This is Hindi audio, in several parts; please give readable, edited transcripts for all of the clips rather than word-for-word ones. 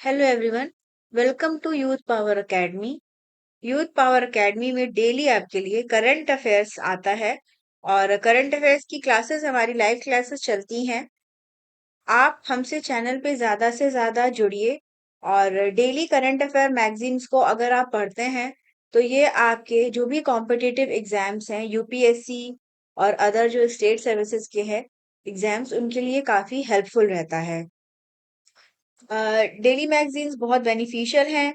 Hello everyone. Welcome to Youth Power Academy. Youth Power Academy में डेली आपके लिए करंट अफेयर्स आता है और करंट अफेयर्स की क्लासेस हमारी लाइव क्लासेस चलती हैं। आप हमसे चैनल पे ज़्यादा से ज़्यादा जुड़िए और डेली करंट अफेयर मैगजीन्स को अगर आप पढ़ते हैं तो ये आपके जो भी कॉम्पिटिटिव एग्जाम्स हैं यूपीएससी और अदर जो स्टेट सर्विसेज के हैं एग्जाम्स उनके लिए काफ़ी हेल्पफुल रहता है। डेली मैगजीन्स बहुत बेनिफिशियल हैं।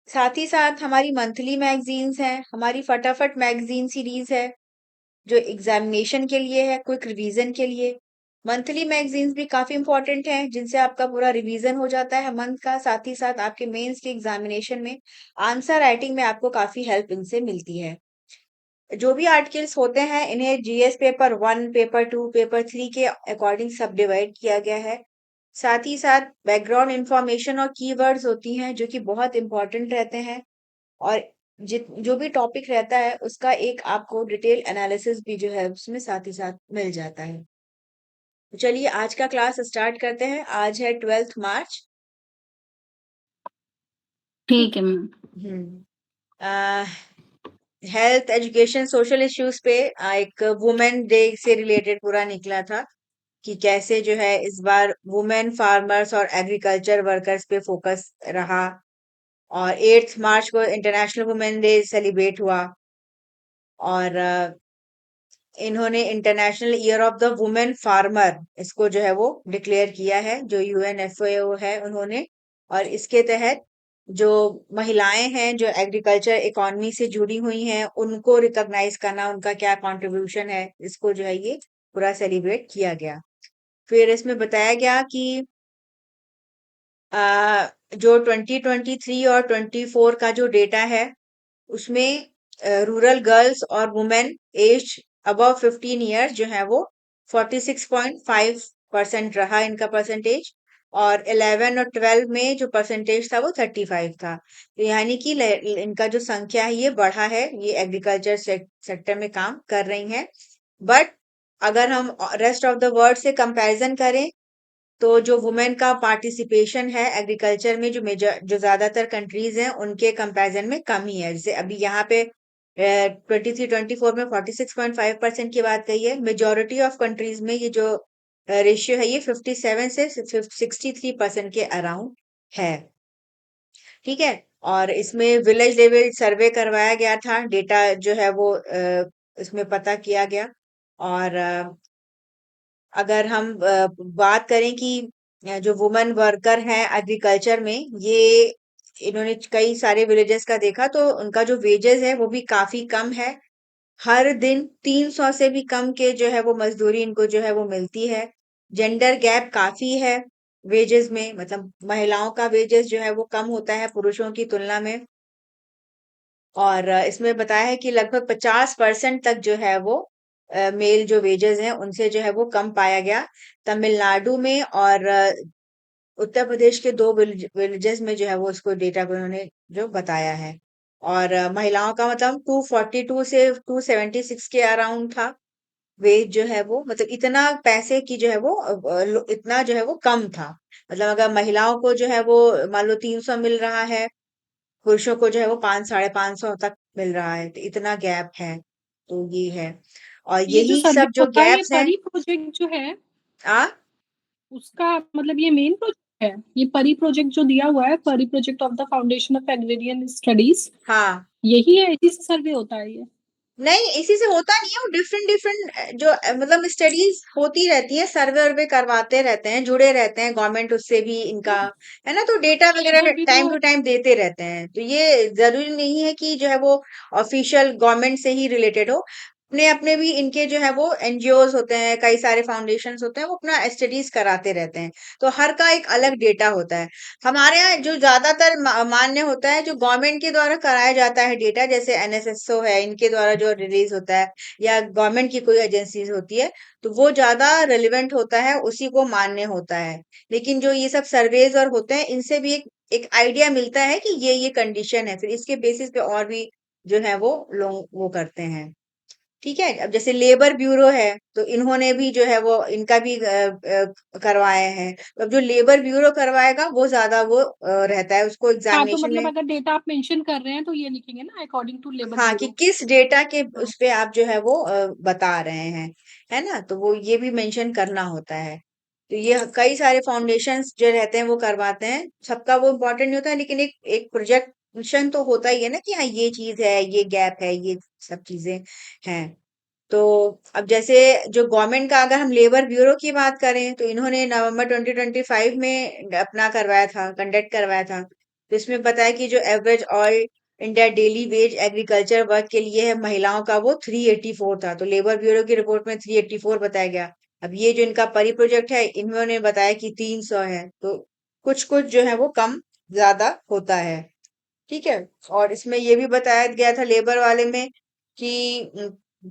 साथ ही साथ हमारी मंथली मैगजीन्स हैं, हमारी फटाफट मैगजीन सीरीज है जो एग्जामिनेशन के लिए है, क्विक रिवीजन के लिए। मंथली मैगजीन्स भी काफी इंपॉर्टेंट हैं जिनसे आपका पूरा रिवीजन हो जाता है मंथ का। साथ ही साथ आपके मेंस के एग्जामिनेशन में आंसर राइटिंग में आपको काफी हेल्प इनसे मिलती है। जो भी आर्टिकल्स होते हैं इन्हें जीएस पेपर 1, पेपर 2, पेपर 3 के अकॉर्डिंग सब डिवाइड किया गया है। साथ ही साथ बैकग्राउंड इंफॉर्मेशन और कीवर्ड्स होती हैं जो कि बहुत इंपॉर्टेंट रहते हैं और जो भी टॉपिक रहता है उसका एक आपको डिटेल एनालिसिस भी जो है उसमें साथ ही साथ मिल जाता है। तो चलिए आज का क्लास स्टार्ट करते हैं। आज है 12 मार्च। ठीक है ma'am. Health education social issues पे एक वुमेन डे से रिलेटेड पूरा निकला था कि कैसे जो है इस बार वुमेन फार्मर्स और एग्रीकल्चर वर्कर्स पे फोकस रहा और 8 मार्च को इंटरनेशनल वुमेन डे सेलिब्रेट हुआ और इन्होंने international year of the women farmer इसको जो है वो डिक्लेयर किया है जो यूएनएफएओ है उन्होंने। और इसके तहत जो महिलाएं हैं जो एग्रीकल्चर इकोनॉमी से जुड़ी हुई हैं उनको रिकॉग्नाइज करना, उनका क्या कंट्रीब्यूशन है, इसको जो है ये पूरा सेलिब्रेट किया गया। फिर इसमें बताया गया कि जो 2023 और 24 का जो डेटा है उसमें रूरल गर्ल्स और वुमेन एज अबव 15 ईयर जो है वो 46.5% रहा इनका परसेंटेज और 11 और 12 में जो परसेंटेज था वो 35 था। तो यानी कि इनका जो संख्या है ये बढ़ा है, ये एग्रीकल्चर सेक्टर में काम कर रही हैं। बट अगर हम रेस्ट ऑफ द वर्ल्ड से कंपैरिजन करें तो जो वुमेन का पार्टिसिपेशन है एग्रीकल्चर में जो ज्यादातर कंट्रीज हैं उनके कंपैरिजन में कम ही है। जैसे अभी यहाँ पे 23-24 में 46.5% की बात कही है। मेजोरिटी ऑफ कंट्रीज में ये जो रेशियो है ये 57 से 63% के अराउंड है। ठीक है। और इसमें विलेज लेवल सर्वे करवाया गया था, डेटा जो है वो इसमें पता किया गया। और अगर हम बात करें कि जो वुमेन वर्कर हैं एग्रीकल्चर में, ये इन्होंने कई सारे विलेजेस का देखा तो उनका जो वेजेस है वो भी काफी कम है। हर दिन 300 से भी कम के जो है वो मजदूरी इनको जो है वो मिलती है। जेंडर गैप काफी है वेजेस में, मतलब महिलाओं का वेजेस जो है वो कम होता है पुरुषों की तुलना में। और इसमें बताया है कि लगभग 50% तक जो है वो मेल जो वेजेस हैं उनसे जो है वो कम पाया गया तमिलनाडु में। और उत्तर प्रदेश के दो विलेजेस में जो है वो उसको डेटा को उन्होंने जो बताया है। और महिलाओं का मतलब 242 से 276 के अराउंड था वेज जो है वो, मतलब इतना पैसे की जो है वो इतना जो है वो कम था। मतलब अगर महिलाओं को जो है वो मान लो 300 मिल रहा है, पुरुषों को जो है वो 500-550 तक मिल रहा है, तो इतना गैप है। तो ये है और ये जो यही सर्वे सब जो होता है ये गैप्स हैं। परी प्रोजेक्ट जो है आ उसका मतलब ये मेन प्रोजेक्ट है। ये परी प्रोजेक्ट जो दिया हुआ है, परी project of the foundation of agrarian studies, हाँ, यही है, इसी से सर्वे होता है ये। नहीं इसी से होता नहीं है, वो डिफरेंट डिफरेंट जो मतलब स्टडीज होती रहती है, सर्वे वर्वे करवाते रहते हैं, जुड़े रहते हैं गवर्नमेंट उससे भी इनका, है ना। तो डेटा ये वगैरह इधर भी तो टाइम टू टाइम देते रहते हैं, तो ये जरूरी नहीं है कि जो है वो ऑफिशियल गवर्नमेंट से ही रिलेटेड हो। अपने अपने भी इनके जो है वो एनजीओज होते हैं, कई सारे फाउंडेशंस होते हैं, वो अपना स्टडीज कराते रहते हैं। तो हर का एक अलग डेटा होता है। हमारे यहाँ जो ज्यादातर मान्य होता है जो गवर्नमेंट के द्वारा कराया जाता है डेटा, जैसे एनएसएसओ है इनके द्वारा जो रिलीज होता है या गवर्नमेंट की कोई एजेंसीज होती है, तो वो ज्यादा रेलिवेंट होता है, उसी को मान्य होता है। लेकिन जो ये सब सर्वेज और होते हैं इनसे भी एक आइडिया मिलता है कि ये कंडीशन है, फिर इसके बेसिस पे और भी जो है वो लोग वो करते हैं। ठीक है। अब जैसे लेबर ब्यूरो है, तो इन्होंने भी जो है वो इनका भी करवाए हैं। तो अब जो लेबर ब्यूरो करवाएगा वो ज्यादा वो रहता है, उसको हाँ, तो एग्जामिनेशन मतलब में। अगर डेटा आप मेंशन कर रहे हैं तो ये लिखेंगे ना अकॉर्डिंग टू लेबर हाँ, कि ब्यूरो। किस डेटा के हाँ। उस पे आप जो है वो बता रहे हैं, है ना? तो वो ये भी मेंशन करना होता है। तो ये कई सारे फाउंडेशंस जो रहते हैं वो करवाते हैं, सबका वो इम्पोर्टेंट नहीं होता है, लेकिन एक एक प्रोजेक्शन तो होता ही है ना कि हाँ ये चीज है, ये गैप है, ये सब चीजें हैं। तो अब जैसे जो गवर्नमेंट का अगर हम लेबर ब्यूरो की बात करें, तो इन्होंने नवंबर 2025 में अपना करवाया था, कंडक्ट करवाया था। तो इसमें बताया कि जो average all India daily veg agriculture work के लिए है महिलाओं का, वो 384 था। तो लेबर ब्यूरो की रिपोर्ट में 384 बताया गया। अब ये जो इनका परी प्रोजेक्ट है, इन्होंने बताया कि 300 है। तो कुछ कुछ जो है वो कम ज्यादा होता है। ठीक है। और इसमें ये भी बताया गया था लेबर वाले में कि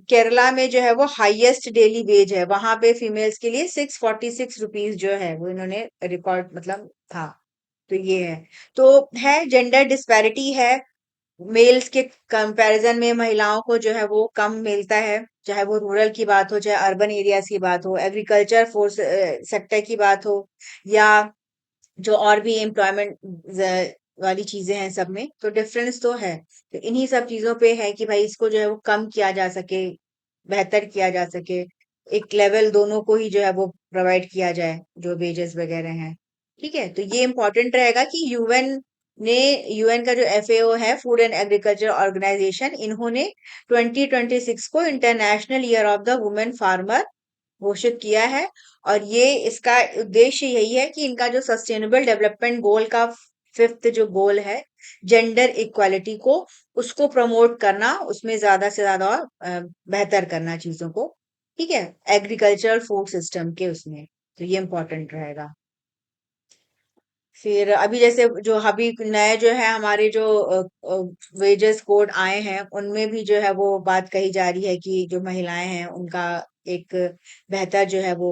केरला में जो है वो हाईएस्ट डेली वेज है, वहां पे फीमेल्स के लिए 646 रुपीज जो है वो इन्होंने रिकॉर्ड मतलब था। तो ये है। तो है जेंडर डिस्पैरिटी है, मेल्स के कंपैरिजन में महिलाओं को जो है वो कम मिलता है, चाहे वो रूरल की बात हो, चाहे अर्बन एरियाज की बात हो, एग्रीकल्चर फोर्स सेक्टर की बात हो, या जो और भी एम्प्लॉयमेंट वाली चीजें हैं, सब में तो डिफरेंस तो है। तो इन्हीं सब चीजों पे है कि भाई इसको जो है वो कम किया जा सके, बेहतर किया जा सके, एक लेवल दोनों को ही जो है वो प्रोवाइड किया जाए, जो वेजेस वगैरह हैं। ठीक है। तो ये इम्पोर्टेंट रहेगा कि ने यूएन का जो एफएओ है, फूड एंड एग्रीकल्चर ऑर्गेनाइजेशन, इन्होंने 2026 को international year of the women farmer घोषित किया है। और ये इसका उद्देश्य यही है कि इनका जो सस्टेनेबल डेवलपमेंट गोल का फिफ्थ जो गोल है, जेंडर इक्वालिटी को, उसको प्रमोट करना, उसमें ज्यादा से ज्यादा और बेहतर करना चीजों को। ठीक है। एग्रीकल्चरल फूड सिस्टम के उसमें, तो ये इम्पोर्टेंट रहेगा। फिर अभी जैसे जो अभी नए जो है हमारे जो वेजेस कोड आए हैं, उनमें भी जो है वो बात कही जा रही है कि जो महिलाएं हैं उनका एक बेहतर जो है वो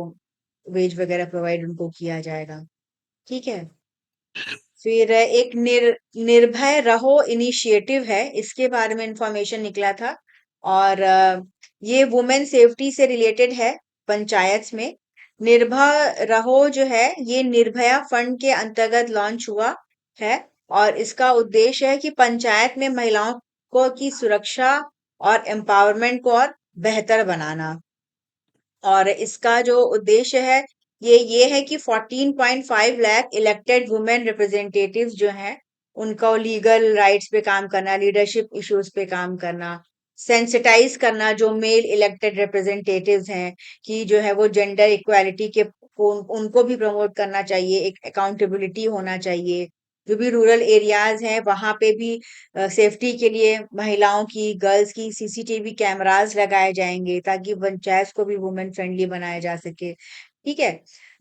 वेज वगैरह प्रोवाइड उनको किया जाएगा। ठीक है। फिर एक निर्भय रहो इनिशिएटिव है, इसके बारे में इंफॉर्मेशन निकला था। और ये वुमेन सेफ्टी से रिलेटेड है। पंचायत में निर्भय रहो जो है, ये निर्भया फंड के अंतर्गत लॉन्च हुआ है। और इसका उद्देश्य है कि पंचायत में महिलाओं को की सुरक्षा और एम्पावरमेंट को और बेहतर बनाना। और इसका जो उद्देश्य है, ये है कि 14.5 लाख इलेक्टेड वुमेन रिप्रेजेंटेटिव्स जो हैं, उनका लीगल राइट्स पे काम करना, लीडरशिप इश्यूज पे काम करना, सेंसिटाइज करना जो मेल इलेक्टेड रिप्रेजेंटेटिव्स हैं, कि जो है वो जेंडर इक्वालिटी के उनको भी प्रमोट करना चाहिए, एक अकाउंटेबिलिटी होना चाहिए। जो भी रूरल एरियाज हैं वहां पे भी सेफ्टी के लिए महिलाओं की, गर्ल्स की सीसीटीवी कैमरास लगाए जाएंगे, ताकि पंचायत को भी वुमेन फ्रेंडली बनाया जा सके। ठीक है।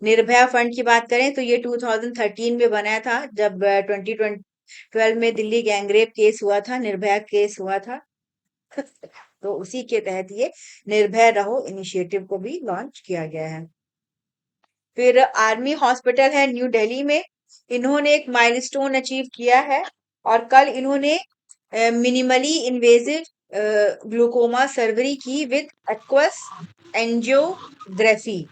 निर्भया फंड की बात करें तो ये 2013 में बनाया था, जब 2012 में दिल्ली गैंगरेप केस हुआ था, निर्भया केस हुआ था। तो उसी के तहत ये निर्भय रहो इनिशिएटिव को भी लॉन्च किया गया है। फिर आर्मी हॉस्पिटल है न्यू दिल्ली में, इन्होंने एक माइलस्टोन अचीव किया है। और कल इन्होंने मिनिमली इन्वेजिव ग्लूकोमा सर्जरी की विद एक्वस एंजियोग्राफी।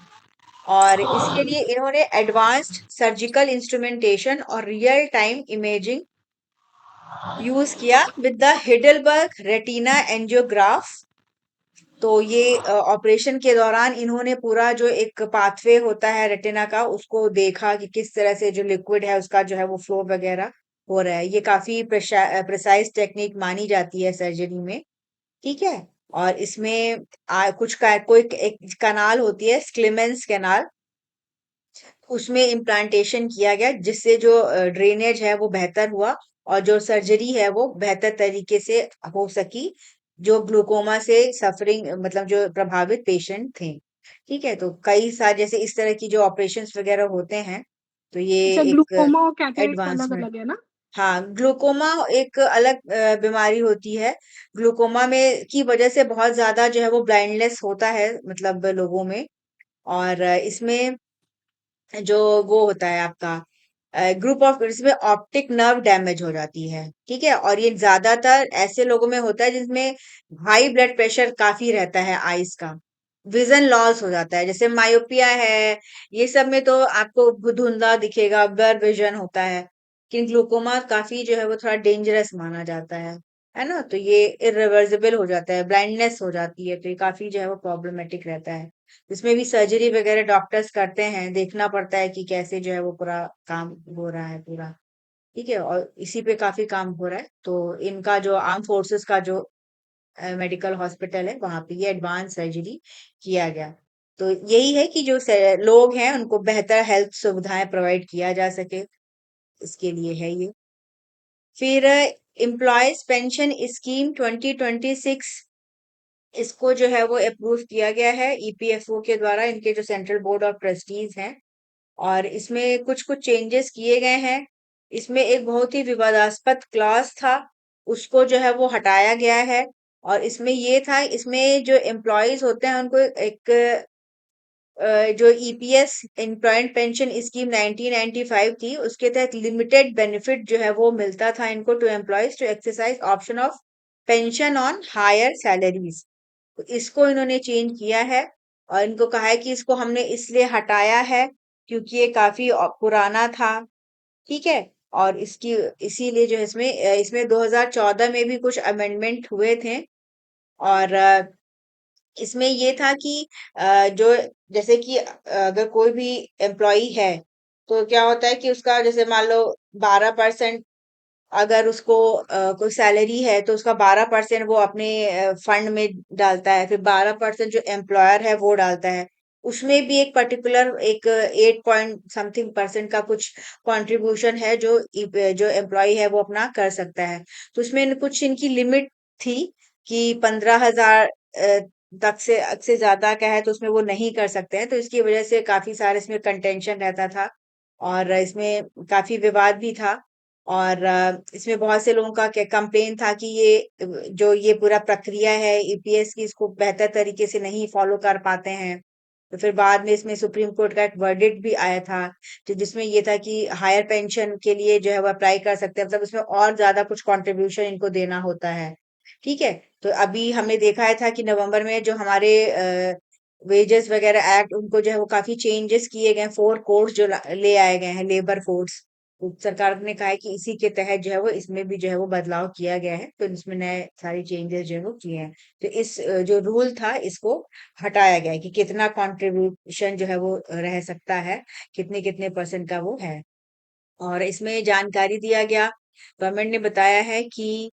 और इसके लिए इन्होंने एडवांस्ड सर्जिकल इंस्ट्रूमेंटेशन और रियल टाइम इमेजिंग यूज किया विद द हिडलबर्ग रेटिना एंजियोग्राफ। तो ये ऑपरेशन के दौरान इन्होंने पूरा जो एक पाथवे होता है रेटिना का, उसको देखा कि किस तरह से जो लिक्विड है उसका जो है वो फ्लो वगैरह हो रहा है। ये काफी प्रिसाइज टेक्निक मानी जाती है सर्जरी में। ठीक है। और इसमें कुछ का कोई एक कनाल होती है, स्क्लेमेंस कैनाल, उसमें इम्प्लांटेशन किया गया, जिससे जो ड्रेनेज है वो बेहतर हुआ, और जो सर्जरी है वो बेहतर तरीके से हो सकी, जो ग्लूकोमा से सफरिंग मतलब जो प्रभावित पेशेंट थे। ठीक है। तो कई सारे जैसे इस तरह की जो ऑपरेशंस वगैरह होते हैं, तो ये अच्छा, एक ग्लूकोमा और कैटरेक्ट अलग एडवांसमेंट। अलग है ना? हाँ, ग्लूकोमा एक अलग बीमारी होती है। ग्लूकोमा में की वजह से बहुत ज्यादा जो है वो ब्लाइंडनेस होता है मतलब लोगों में। और इसमें जो वो होता है आपका ग्रुप ऑफ, इसमें ऑप्टिक नर्व डैमेज हो जाती है, ठीक है। और ये ज्यादातर ऐसे लोगों में होता है जिसमें हाई ब्लड प्रेशर काफी रहता है, आइस का विजन लॉस हो जाता है, जैसे मायोपिया है, ये सब में तो आपको धुंधला दिखेगा, ब्लर विजन होता है। लेकिन ग्लूकोमा काफी जो है वो थोड़ा डेंजरस माना जाता है ना। तो ये इरिवर्सिबल हो जाता है, ब्लाइंडनेस हो जाती है, तो ये काफी जो है वो प्रॉब्लमेटिक रहता है। इसमें भी सर्जरी वगैरह डॉक्टर्स करते हैं, देखना पड़ता है कि कैसे जो है वो पूरा काम हो रहा है पूरा, ठीक है। और इसी पे काफी काम हो रहा है। तो इनका जो आर्म फोर्सेस का जो मेडिकल हॉस्पिटल है, वहां पे ये एडवांस सर्जरी किया गया। तो यही है कि जो लोग हैं उनको बेहतर हेल्थ सुविधाएं प्रोवाइड किया जा सके, इसके लिए है ये। फिर एम्प्लॉयज पेंशन स्कीम 2026, इसको जो है वो अप्रूव किया गया है ईपीएफओ के द्वारा, इनके जो सेंट्रल बोर्ड ऑफ ट्रस्टीज हैं। और इसमें कुछ कुछ चेंजेस किए गए हैं। इसमें एक बहुत ही विवादास्पद क्लॉज था, उसको जो है वो हटाया गया है। और इसमें ये था, इसमें जो एम्प्लॉयज होते हैं उनको एक जो ईपीएस एम्प्लॉयमेंट पेंशन स्कीम 1995 थी, उसके तहत लिमिटेड बेनिफिट जो है वो मिलता था इनको, to employees to exercise option of pension on higher salaries. तो इसको इन्होंने चेंज किया है। और इनको कहा है कि इसको हमने इसलिए हटाया है क्योंकि ये काफी पुराना था, ठीक है। और इसकी इसीलिए जो है इसमें 2014 में भी कुछ अमेंडमेंट हुए थे। और इसमें ये था कि जो जैसे कि अगर कोई भी एम्प्लॉई है, तो क्या होता है कि उसका जैसे मान लो 12%, अगर उसको कोई सैलरी है तो उसका 12% वो अपने फंड में डालता है, फिर 12% जो एम्प्लॉयर है वो डालता है। उसमें भी एक पर्टिकुलर एक 8 पॉइंट समथिंग % का कुछ कंट्रीब्यूशन है जो जो एम्प्लॉय है वो अपना कर सकता है। तो उसमें कुछ इनकी लिमिट थी कि 15,000 तक से ज्यादा का है तो उसमें वो नहीं कर सकते हैं। तो इसकी वजह से काफी सारे इसमें कंटेंशन रहता था, और इसमें काफी विवाद भी था। और इसमें बहुत से लोगों का कंप्लेन था कि ये जो ये पूरा प्रक्रिया है ईपीएस की, इसको बेहतर तरीके से नहीं फॉलो कर पाते हैं। तो फिर बाद में इसमें सुप्रीम कोर्ट का एक वर्डिक्ट भी आया था, जो जिसमें ये था कि हायर पेंशन के लिए जो है वो अप्लाई कर सकते हैं, मतलब उसमें और ज्यादा कुछ कंट्रीब्यूशन इनको देना होता है, ठीक है। तो अभी हमने देखा है था कि नवंबर में जो हमारे वेजेस वगैरह एक्ट, उनको जो है वो काफी चेंजेस किए गए, 4 कोड्स जो ले आए गए हैं, लेबर कोड्स। तो सरकार ने कहा है कि इसी के तहत जो है वो इसमें भी जो है वो बदलाव किया गया है, तो इसमें नए सारी चेंजेस जो है वो किए हैं। तो इस जो रूल था इसको हटाया गया है कि कितना कंट्रीब्यूशन जो है वो रह सकता है, कितने कितने % का वो है। और इसमें जानकारी दिया गया, गवर्नमेंट ने बताया है कि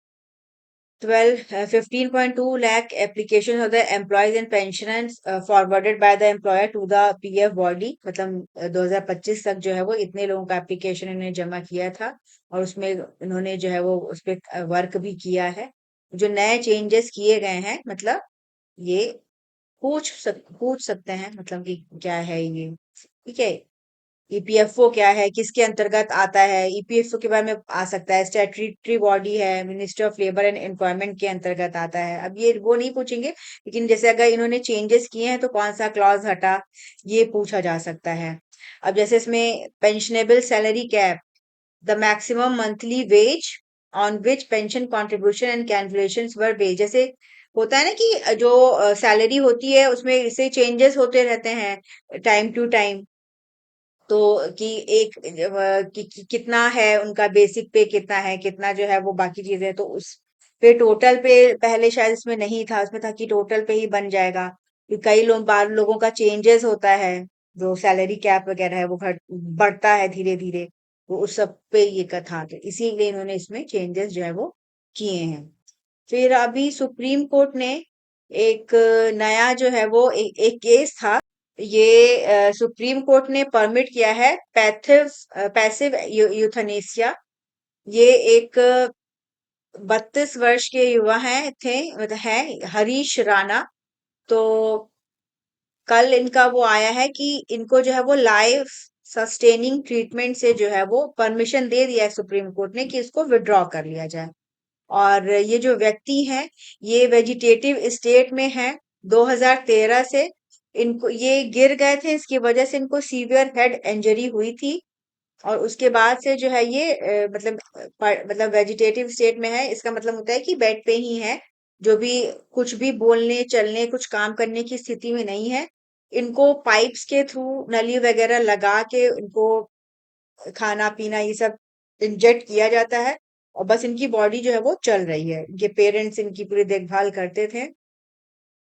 15.2 lakh applications of the employees and pensioners forwarded by the employer to the PF body, मतलब 2025 तक जो है वो इतने लोगों का एप्लीकेशन इन्होंने जमा किया था। और उसमें इन्होंने जो है वो उस पे वर्क भी किया है। जो नए चेंजेस किए गए हैं, मतलब ये पूछ सकते हैं मतलब कि क्या है ये, ठीक है। ईपीएफओ क्या है, किसके अंतर्गत आता है, ईपीएफओ के बारे में आ सकता है, स्टैट्यूटरी बॉडी है, ministry of labour and employment के अंतर्गत आता है। अब ये वो नहीं पूछेंगे, लेकिन जैसे अगर इन्होंने चेंजेस किए हैं तो कौन सा क्लॉज हटा, ये पूछा जा सकता है। अब जैसे इसमें pensionable salary cap, the maximum monthly wage on which pension contribution and calculations were based, जैसे होता है ना कि जो सैलरी होती है उसमें इससे चेंजेस होते रहते हैं टाइम टू टाइम। तो कि एक कितना है उनका बेसिक पे, कितना है, कितना जो है वो बाकी चीजें, तो उस पे टोटल पे पहले शायद इसमें नहीं था, उसमें था कि टोटल पे ही बन जाएगा। कि कई लोग बार लोगों का चेंजेस होता है, जो सैलरी कैप वगैरह है वो बढ़ता है धीरे धीरे, वो उस सब पे ये का था, तो इसीलिए इन्होंने इसमें चेंजेस जो है वो किए हैं। फिर अभी सुप्रीम कोर्ट ने एक नया जो है वो एक केस था, ये सुप्रीम कोर्ट ने परमिट किया है पैसिव यूथनेसिया। ये एक 32 वर्ष के युवा हैं थे, मतलब है हरीश राणा। तो कल इनका वो आया है कि इनको जो है वो लाइफ सस्टेनिंग ट्रीटमेंट से जो है वो परमिशन दे दिया है सुप्रीम कोर्ट ने कि इसको विड्रॉ कर लिया जाए। और ये जो व्यक्ति हैं, ये वेजिटेटिव स्टेट में है 2013 से। इनको ये गिर गए थे, इसकी वजह से इनको सीवियर हेड इंजरी हुई थी। और उसके बाद से जो है ये मतलब वेजिटेटिव स्टेट में है। इसका मतलब होता है कि बेड पे ही है, जो भी कुछ भी बोलने चलने कुछ काम करने की स्थिति में नहीं है। इनको पाइप्स के थ्रू नली वगैरह लगा के इनको खाना पीना ये सब इंजेक्ट किया जाता है, और बस इनकी बॉडी जो है वो चल रही है। ये पेरेंट्स इनकी पूरी देखभाल करते थे।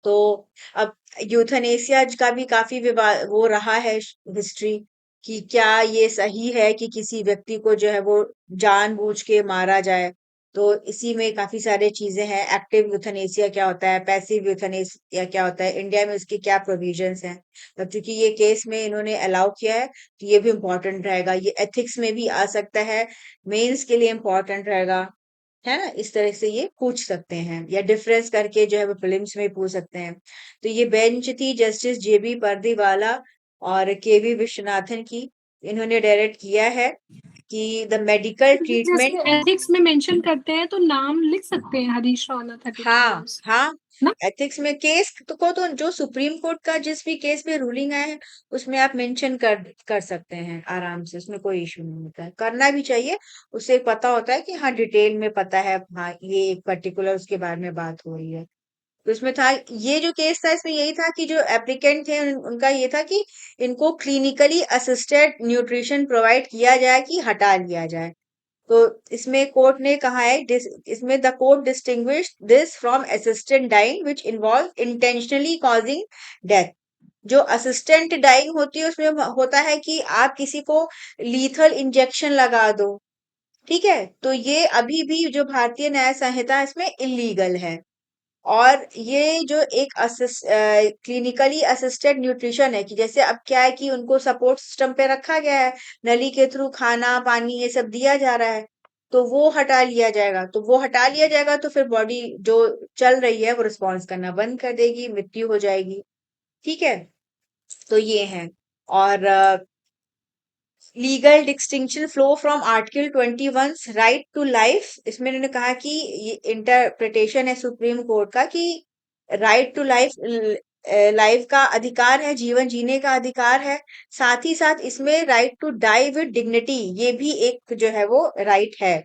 तो अब यूथनेसिया का भी काफी विवाद वो रहा है हिस्ट्री, कि क्या ये सही है कि किसी व्यक्ति को जो है वो जानबूझ के मारा जाए। तो इसी में काफी सारे चीजें हैं। एक्टिव यूथनेसिया क्या होता है, पैसिव यूथनेसिया क्या होता है, इंडिया में इसके क्या प्रोविजंस हैं। तब चूंकि ये केस में इन्होंने अलाउ किया है, तो ये भी इम्पोर्टेंट रहेगा। ये एथिक्स में भी आ सकता है, मेंस के लिए इम्पोर्टेंट रहेगा, है ना। इस तरह से ये पूछ सकते हैं, या डिफरेंस करके जो है वो प्रीलिम्स में पूछ सकते हैं। तो ये बेंच थी जस्टिस जेबी पर्दीवाला और केवी विश्वनाथन की। इन्होंने डायरेक्ट किया है कि द मेडिकल तो ये ट्रीटमेंट। जैसे एथिक्स में मेंशन करते हैं तो नाम लिख सकते हैं हरीश राणा 32 हाँ इयर्स हाँ, ना। एथिक्स में केस तो जो सुप्रीम कोर्ट का जिस भी केस में रूलिंग आया है, उसमें आप मेंशन कर सकते हैं आराम से। उसमें कोई इशू नहीं होता है, करना भी चाहिए। उससे पता होता है कि हाँ डिटेल में पता है, हाँ ये एक पर्टिकुलर उसके बारे में बात हो रही है। तो इसमें था, ये जो केस था इसमें यही था कि जो एप्लीकेंट थे उनका ये था कि इनको क्लिनिकली असिस्टेड न्यूट्रिशन प्रोवाइड किया जाए कि हटा लिया जाए। तो इसमें कोर्ट ने कहा है, इसमें the court distinguish this from assistant dying which involve intentionally causing death. जो असिस्टेंट डाइंग होती है उसमें होता है कि आप किसी को लीथल इंजेक्शन लगा दो, ठीक है। तो ये अभी भी जो भारतीय न्याय संहिता है इसमें इलीगल है। और ये जो एक क्लिनिकली असिस्टेड न्यूट्रिशन है, कि जैसे अब क्या है कि उनको सपोर्ट सिस्टम पे रखा गया है, नली के थ्रू खाना पानी ये सब दिया जा रहा है, तो वो हटा लिया जाएगा। तो वो हटा लिया जाएगा तो फिर बॉडी जो चल रही है वो रिस्पॉन्स करना बंद कर देगी, मृत्यु हो जाएगी, ठीक है। तो ये है। और legal distinction flow from article 21 right to life. इसमें इन्होंने कहा कि ये इंटरप्रिटेशन है सुप्रीम कोर्ट का कि राइट टू लाइफ, लाइफ का अधिकार है, जीवन जीने का अधिकार है। साथ ही साथ इसमें right to die with dignity, ये भी एक जो है वो राइट है,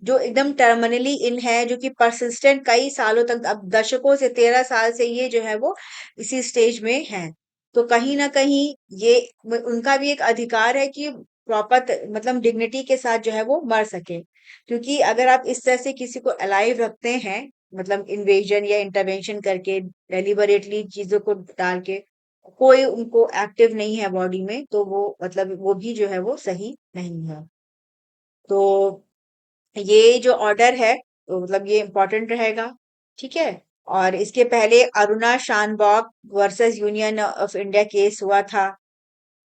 जो एकदम टर्मिनली इन है, जो कि परसिस्टेंट कई सालों तक, अब दशकों से 13 साल से ये जो है वो इसी स्टेज में है। तो कहीं ना कहीं ये उनका भी एक अधिकार है कि प्रॉपर मतलब डिग्निटी के साथ जो है वो मर सके। क्योंकि अगर आप इस तरह से किसी को अलाइव रखते हैं, मतलब इन्वेजन या इंटरवेंशन करके डेलिबरेटली चीजों को डाल के, कोई उनको एक्टिव नहीं है बॉडी में, तो वो मतलब वो भी जो है वो सही नहीं है। तो ये जो ऑर्डर है तो मतलब ये इम्पोर्टेंट रहेगा, ठीक है। और इसके पहले Aruna Shanbaug versus Union of India case हुआ था।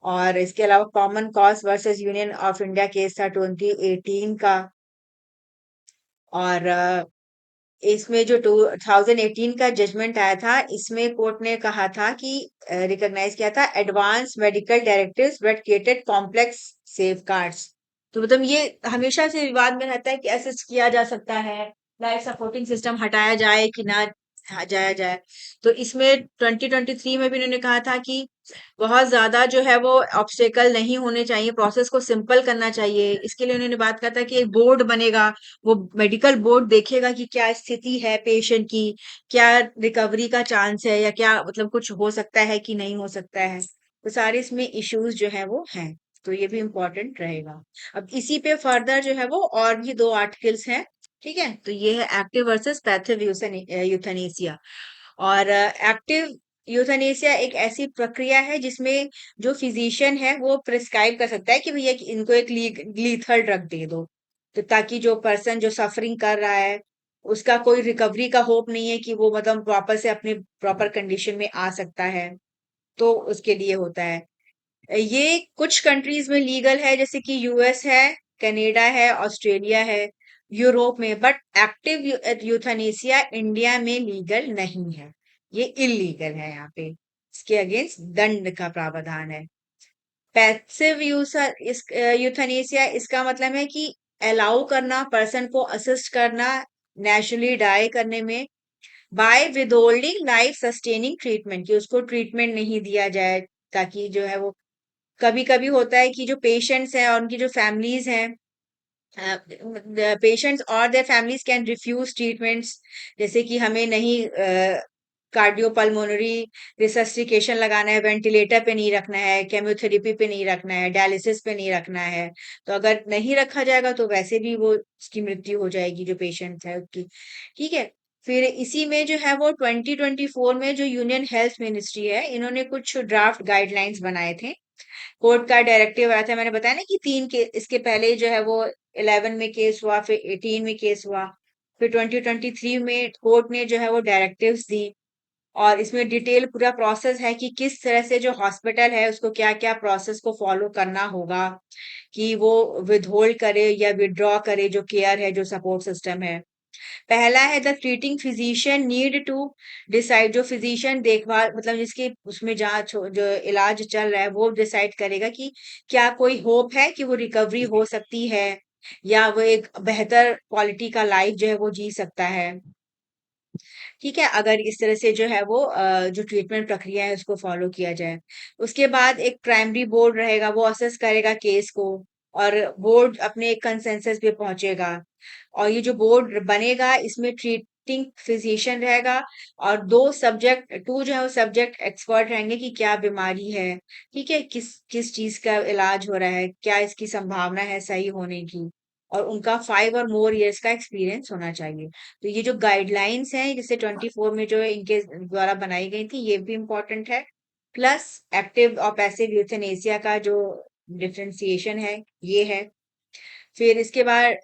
और इसके अलावा common cause versus Union of India case था 2018 का। और इसमें जो 2018 का जजमेंट आया था, इसमें कोर्ट ने कहा था कि रिकॉग्नाइज किया था advance medical directives but created complex safeguards. तो मतलब ये हमेशा से विवाद में रहता है कि असिस्ट किया जा सकता है, लाइफ सपोर्टिंग सिस्टम हटाया जाए कि ना हटाया जाए। तो इसमें 2023 में भी इन्होंने कहा था कि बहुत ज्यादा जो है वो ऑब्स्टेकल नहीं होने चाहिए, प्रोसेस को सिंपल करना चाहिए। इसके लिए उन्होंने बात कहा था कि एक बोर्ड बनेगा, वो मेडिकल बोर्ड देखेगा कि क्या स्थिति है पेशेंट की, क्या रिकवरी का चांस है, या क्या मतलब कुछ हो सकता है कि नहीं हो सकता है। तो सारे इसमें इश्यूज जो है वो हैं। तो ये भी इम्पोर्टेंट रहेगा। अब इसी पे फर्दर जो है वो और भी दो आर्टिकल्स हैं, ठीक है। तो ये है एक्टिव वर्सेस पैसिव यूथनेसिया। और एक्टिव यूथनेसिया एक ऐसी प्रक्रिया है जिसमें जो फिजिशियन है वो प्रिस्क्राइब कर सकता है कि भैया कि इनको एक लीथल ड्रग दे दो, तो ताकि जो पर्सन जो सफरिंग कर रहा है उसका कोई रिकवरी का होप नहीं है कि वो मतलब प्रॉपर से अपने प्रॉपर कंडीशन में आ सकता है। तो उसके लिए होता है। ये कुछ कंट्रीज में लीगल है, जैसे कि यूएस है, कनाडा है, ऑस्ट्रेलिया है, यूरोप में। बट एक्टिव यूथनेसिया इंडिया में लीगल नहीं है, ये इलीगल है यहाँ पे। इसके अगेंस्ट दंड का प्रावधान है। पैसिव यूथनेसिया इसका मतलब है कि अलाउ करना पर्सन को असिस्ट करना नेचुरली डाई करने में, by withholding life sustaining treatment, कि उसको ट्रीटमेंट नहीं दिया जाए ताकि जो है वो कभी कभी होता है कि जो पेशेंट्स हैं और उनकी जो फैमिलीज हैं, पेशेंट्स और their families can refuse treatments, जैसे कि हमें नहीं कार्डियोपल्मोनरी रिसस्टिकेशन लगाना है, वेंटिलेटर पे नहीं रखना है, केमोथेरेपी पे नहीं रखना है, डायलिसिस पे नहीं रखना है। तो अगर नहीं रखा जाएगा तो वैसे भी वो उसकी मृत्यु हो जाएगी जो पेशेंट है उसकी। ठीक है। फिर इसी में जो है वो 2024 में जो यूनियन हेल्थ मिनिस्ट्री है, इन्होंने कुछ ड्राफ्ट गाइडलाइंस बनाए थे। कोर्ट का डायरेक्टिव आया था, मैंने बताया ना कि तीन के इसके पहले जो है वो 11 में केस हुआ, फिर 18 में केस हुआ, फिर 2023 में कोर्ट ने जो है वो डायरेक्टिव्स दी। और इसमें डिटेल पूरा प्रोसेस है कि किस तरह से जो हॉस्पिटल है उसको क्या क्या प्रोसेस को फॉलो करना होगा, कि वो विदहोल्ड करे या विड्रॉ करे जो केयर है, जो सपोर्ट सिस्टम है। पहला है the treating physician need to decide, जो फिजिशियन देखभाल मतलब जिसकी उसमें जांच जो इलाज चल रहा है वो डिसाइड करेगा कि क्या कोई होप है कि वो रिकवरी हो सकती है, या वो एक बेहतर क्वालिटी का लाइफ जो है वो जी सकता है। ठीक है, अगर इस तरह से जो है वो जो ट्रीटमेंट प्रक्रिया है उसको फॉलो किया जाए। उसके बाद एक प्राइमरी बोर्ड रहेगा, वो असेस करेगा केस को, और बोर्ड अपने एक कंसेंसस पे पहुंचेगा। और ये जो बोर्ड बनेगा इसमें ट्रीटिंग फिजिशियन रहेगा, और टू जो है वो सब्जेक्ट एक्सपर्ट रहेंगे कि क्या बीमारी है, ठीक है, किस किस चीज का इलाज हो रहा है, क्या इसकी संभावना है सही होने की, और उनका 5 और मोर इयर्स का एक्सपीरियंस होना चाहिए। तो ये जो गाइडलाइंस हैं जैसे 24 में जो इनके द्वारा बनाई गई थी, ये भी इम्पोर्टेंट है। प्लस एक्टिव और पैसिव यूथेनेसिया का जो डिफरेंशिएशन है, ये है। फिर इसके बाद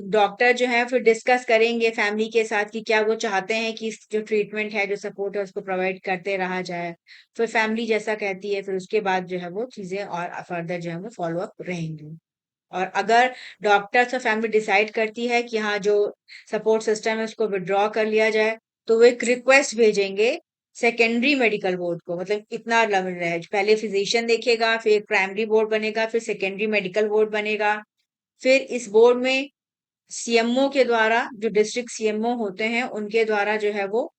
डॉक्टर जो है फिर डिस्कस करेंगे फैमिली के साथ कि क्या वो चाहते हैं कि जो ट्रीटमेंट है, जो सपोर्ट है, उसको प्रोवाइड करते रहा जाए। फिर फैमिली जैसा कहती है, फिर उसके बाद जो है वो चीजें और फर्दर जो है वो फॉलो अप रहेंगी। और अगर डॉक्टर्स और फैमिली डिसाइड करती है कि हाँ जो सपोर्ट सिस्टम है उसको विड्रॉ कर लिया जाए, तो वो एक रिक्वेस्ट भेजेंगे सेकेंडरी मेडिकल बोर्ड को। मतलब इतना लंबा है, पहले फिजिशियन देखेगा, फिर प्राइमरी बोर्ड बनेगा, फिर सेकेंडरी मेडिकल बोर्ड बनेगा। फिर इस बोर्ड में सीएमओ के द्वारा, जो डिस्ट्रिक्ट सीएमओ होते हैं उनके द्वारा जो है वो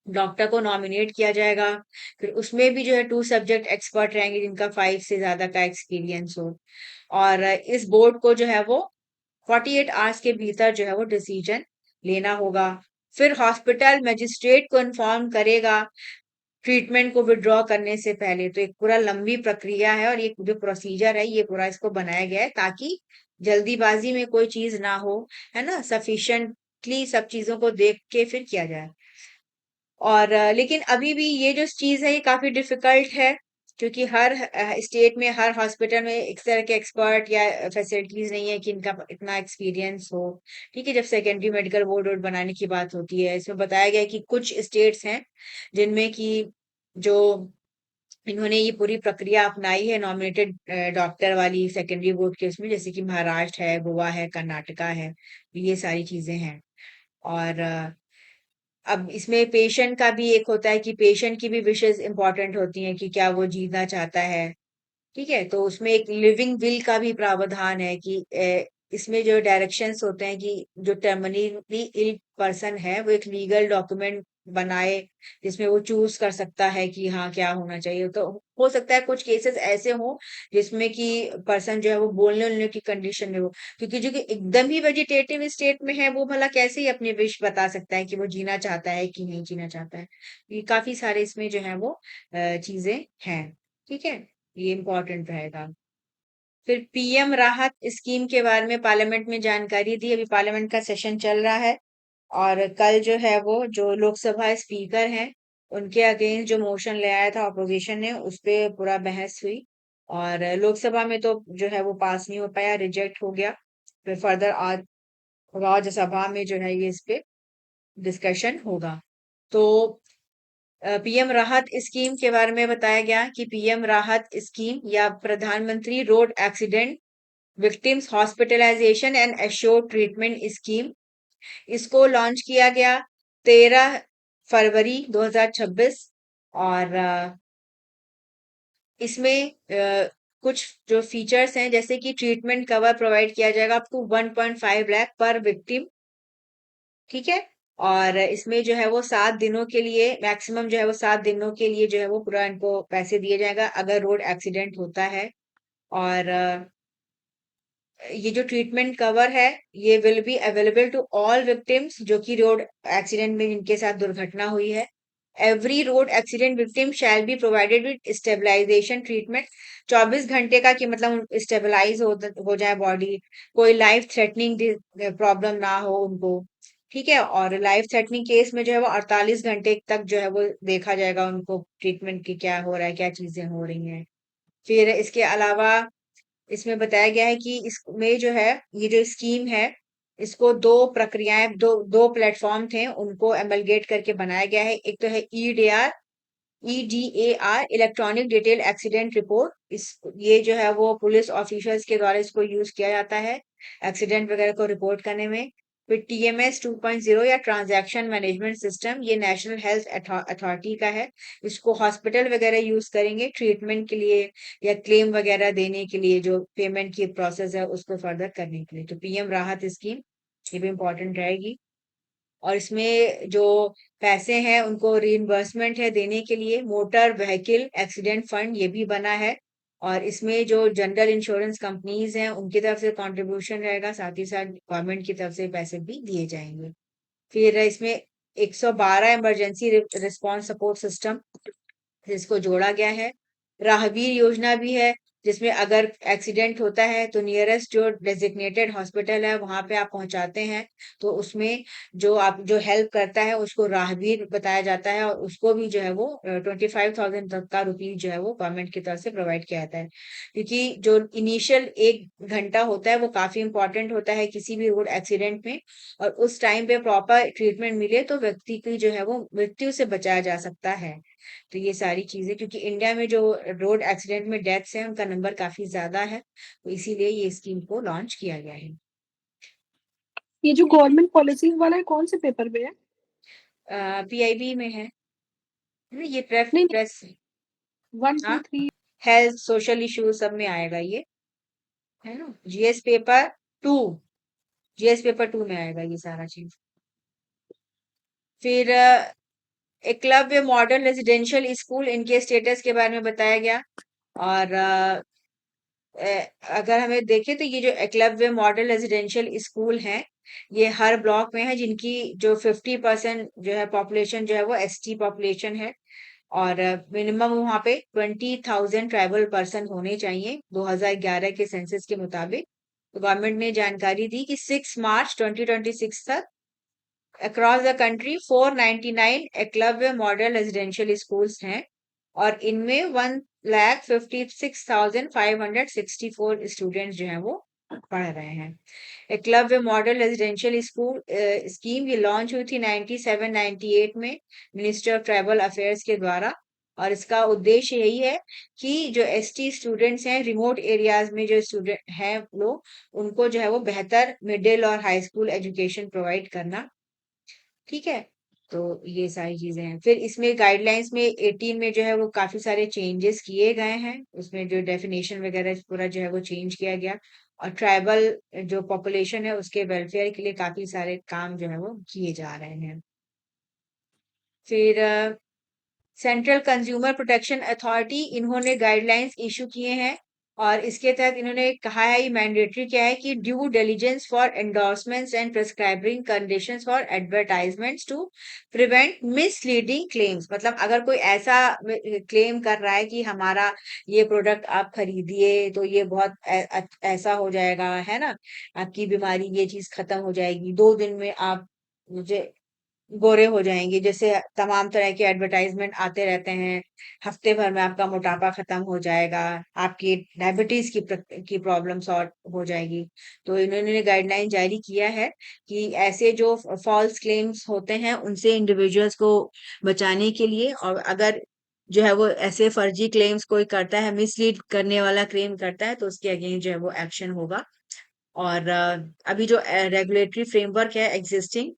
डॉक्टर को नॉमिनेट किया जाएगा। फिर उसमें भी जो है 2 सब्जेक्ट एक्सपर्ट रहेंगे जिनका 5 से ज्यादा का एक्सपीरियंस हो। और इस बोर्ड को जो है वो 48 आवर्स के भीतर जो है वो डिसीजन लेना होगा। फिर हॉस्पिटल मजिस्ट्रेट को इन्फॉर्म करेगा ट्रीटमेंट को विड्रॉ करने से पहले। तो एक पूरा लंबी प्रक्रिया है, और ये जो प्रोसीजर है ये पूरा इसको बनाया गया है ताकि जल्दीबाजी में कोई चीज ना हो, है ना, सफिशिएंटली सब चीजों को देख के फिर किया जाए। और लेकिन अभी भी ये जो चीज है ये काफी डिफिकल्ट है, क्योंकि हर स्टेट में हर हॉस्पिटल में इस तरह के एक्सपर्ट या फैसिलिटीज नहीं है कि इनका इतना एक्सपीरियंस हो। ठीक है, जब सेकेंडरी मेडिकल बोर्ड वोर्ड बनाने की बात होती है, इसमें बताया गया है कि कुछ स्टेट्स हैं जिनमें कि जो इन्होंने ये पूरी प्रक्रिया अपनाई है नॉमिनेटेड डॉक्टर वाली सेकेंडरी बोर्ड के उसमें, जैसे कि महाराष्ट्र है, गोवा है, कर्नाटका है, ये सारी चीजें हैं। और अब इसमें पेशेंट का भी एक होता है कि पेशेंट की भी विशेष इंपॉर्टेंट होती हैं कि क्या वो जीना चाहता है। ठीक है, तो उसमें एक लिविंग विल का भी प्रावधान है कि इसमें जो डायरेक्शंस होते हैं कि जो टर्मिनली इल पर्सन है वो एक लीगल डॉक्यूमेंट बनाए जिसमें वो चूज कर सकता है कि हाँ क्या होना चाहिए। तो हो सकता है कुछ केसेस ऐसे हो जिसमें कि पर्सन जो है वो बोलने उलने की कंडीशन में हो, क्योंकि जो कि एकदम ही वेजिटेटिव स्टेट में है वो भला कैसे ही अपनी विश बता सकता है कि वो जीना चाहता है कि नहीं जीना चाहता है। ये काफी सारे इसमें जो है वो चीजें हैं। ठीक है, ये इम्पोर्टेंट रहेगा। फिर पीएम राहत स्कीम के बारे में पार्लियामेंट में जानकारी दी। अभी पार्लियामेंट का सेशन चल रहा है, और कल जो है वो जो लोकसभा स्पीकर हैं उनके अगेंस्ट जो मोशन ले आया था ऑपोजिशन ने, उस पे पूरा बहस हुई। और लोकसभा में तो जो है वो पास नहीं हो पाया, रिजेक्ट हो गया। फिर फर्दर आज राज्यसभा में जो है ये इस पे डिस्कशन होगा। तो पीएम राहत स्कीम के बारे में बताया गया कि पीएम राहत स्कीम या Pradhanmantri road accident victims hospitalisation and assured treatment scheme, इसको लॉन्च किया गया 13 फरवरी 2026। और इसमें कुछ जो फीचर्स हैं जैसे कि ट्रीटमेंट कवर प्रोवाइड किया जाएगा अप टू 1.5 लाख पर विक्टिम। ठीक है, और इसमें जो है वो 7 दिनों के लिए मैक्सिमम जो है वो 7 दिनों के लिए जो है वो पूरा इनको पैसे दिए जाएगा अगर रोड एक्सीडेंट होता है। और ये जो ट्रीटमेंट कवर है ये will be available to all victims जो कि रोड एक्सीडेंट में जिनके साथ दुर्घटना हुई है। Every road accident victim shall be provided with stabilisation treatment. 24 घंटे का कि मतलब स्टेबलाइज हो जाए बॉडी, कोई लाइफ थ्रेटनिंग प्रॉब्लम ना हो उनको। ठीक है, और लाइफ थ्रेटनिंग केस में जो है वो 48 घंटे तक जो है वो देखा जाएगा उनको ट्रीटमेंट की क्या हो रहा है, क्या चीजें हो रही हैं। फिर इसके अलावा इसमें बताया गया है कि इसमें जो है ये जो स्कीम है इसको दो प्रक्रियाएं, दो दो प्लेटफॉर्म थे उनको एमलगेट करके बनाया गया है। एक तो है ईडीएआर इलेक्ट्रॉनिक डिटेल एक्सीडेंट रिपोर्ट। इस ये जो है वो पुलिस ऑफिसर्स के द्वारा इसको यूज किया जाता है एक्सीडेंट वगैरह को रिपोर्ट करने में। फिर टीएमएस 2.0 या ट्रांजैक्शन मैनेजमेंट सिस्टम, ये नेशनल हेल्थ अथॉरिटी का है। इसको हॉस्पिटल वगैरह यूज करेंगे ट्रीटमेंट के लिए या क्लेम वगैरह देने के लिए, जो पेमेंट की प्रोसेस है उसको फर्दर करने के लिए। तो पीएम राहत स्कीम ये भी इम्पोर्टेंट रहेगी। और इसमें जो पैसे हैं उनको रीइंबर्समेंट है देने के लिए। मोटर व्हीकल एक्सीडेंट फंड ये भी बना है, और इसमें जो जनरल इंश्योरेंस कंपनीज हैं उनकी तरफ से कंट्रीब्यूशन रहेगा, साथ ही साथ गवर्नमेंट की तरफ से पैसे भी दिए जाएंगे। फिर इसमें 112 इमरजेंसी रिस्पांस सपोर्ट सिस्टम जिसको जोड़ा गया है। राहगीर योजना भी है, जिसमें अगर एक्सीडेंट होता है तो नियरेस्ट जो डेजिग्नेटेड हॉस्पिटल है वहां पे आप पहुंचाते हैं, तो उसमें जो हेल्प करता है उसको राहगीर बताया जाता है, और उसको भी जो है वो 25,000 तक का रुपीज जो है वो गवर्नमेंट की तरफ से प्रोवाइड किया जाता है। क्योंकि जो इनिशियल 1 घंटा होता है वो काफी इंपॉर्टेंट होता है किसी भी रोड एक्सीडेंट में, और उस टाइम पे प्रॉपर ट्रीटमेंट मिले तो व्यक्ति की जो है वो मृत्यु से बचाया जा सकता है। तो ये सारी चीजें, क्योंकि इंडिया में जो रोड एक्सीडेंट में डेथ्स हैं उनका नंबर काफी ज्यादा है, तो इसीलिए ये स्कीम को लॉन्च किया गया ये जो गवर्नमेंट पॉलिसीज वाला है कौन से पेपर पे है? है। पीआईबी में है ना ये प्रेस नहीं नहीं, प्रेस। 1 2 हाँ, 3। हेल्थ सोशल इश्यूज सब में आएगा ये, है ना। टू जीएस पेपर 2 में आएगा ये सारा चीज। फिर एकलव्य मॉडल रेजिडेंशियल स्कूल, इनके स्टेटस के बारे में बताया गया। और अगर हमें देखें तो ये जो एकलव्य मॉडल रेजिडेंशियल स्कूल हैं ये हर ब्लॉक में है, जिनकी जो 50% जो है पॉपुलेशन जो है वो एसटी पॉपुलेशन है। और मिनिमम वहाँ पे 20,000 ट्राइबल पर्सन होने चाहिए 2011 के सेंसस के मुताबिक। तो गवर्नमेंट ने जानकारी दी कि 6 मार्च 2026 तक across the country 499 Eklavya model residential schools हैं, और इनमें 1,56,564 स्टूडेंट्स जो हैं वो पढ़ रहे हैं। Eklavya model residential school scheme ये लॉन्च हुई थी 97-98 में मिनिस्ट्री ऑफ ट्राइबल अफेयर्स के द्वारा। और इसका उद्देश्य यही है कि जो एसटी स्टूडेंट्स हैं रिमोट एरियाज में जो स्टूडेंट हैं लोग, उनको जो है वो बेहतर मिडिल और हाई स्कूल एजुकेशन प्रोवाइड करना। ठीक है, तो ये सारी चीजें हैं। फिर इसमें गाइडलाइंस में 18 में जो है वो काफी सारे चेंजेस किए गए हैं, उसमें जो डेफिनेशन वगैरह पूरा जो है वो चेंज किया गया। और ट्राइबल जो पॉपुलेशन है उसके वेलफेयर के लिए काफी सारे काम जो है वो किए जा रहे हैं। फिर सेंट्रल कंज्यूमर प्रोटेक्शन अथॉरिटी इन्होंने गाइडलाइंस इशू किए हैं, और इसके तहत इन्होंने कहा है ये मैंडेटरी क्या है कि due diligence for endorsements and prescribing conditions for advertisements to prevent misleading claims. मतलब अगर कोई ऐसा क्लेम कर रहा है कि हमारा ये प्रोडक्ट आप खरीदिए तो ये बहुत ऐसा हो जाएगा, है ना, आपकी बीमारी ये चीज खत्म हो जाएगी 2 दिन में, आप मुझे गोरे हो जाएंगे, जैसे तमाम तरह के एडवर्टाइजमेंट आते रहते हैं। हफ्ते भर में आपका मोटापा खत्म हो जाएगा, आपकी डायबिटीज की प्रॉब्लम सॉल्व हो जाएगी। तो इन्होंने गाइडलाइन जारी किया है कि ऐसे जो फॉल्स क्लेम्स होते हैं उनसे इंडिविजुअल्स को बचाने के लिए, और अगर जो है वो ऐसे फर्जी क्लेम्स कोई करता है, मिसलीड करने वाला क्लेम करता है, तो उसके अगेंस्ट जो है वो एक्शन होगा। और अभी जो रेगुलेटरी फ्रेमवर्क है एग्जिस्टिंग,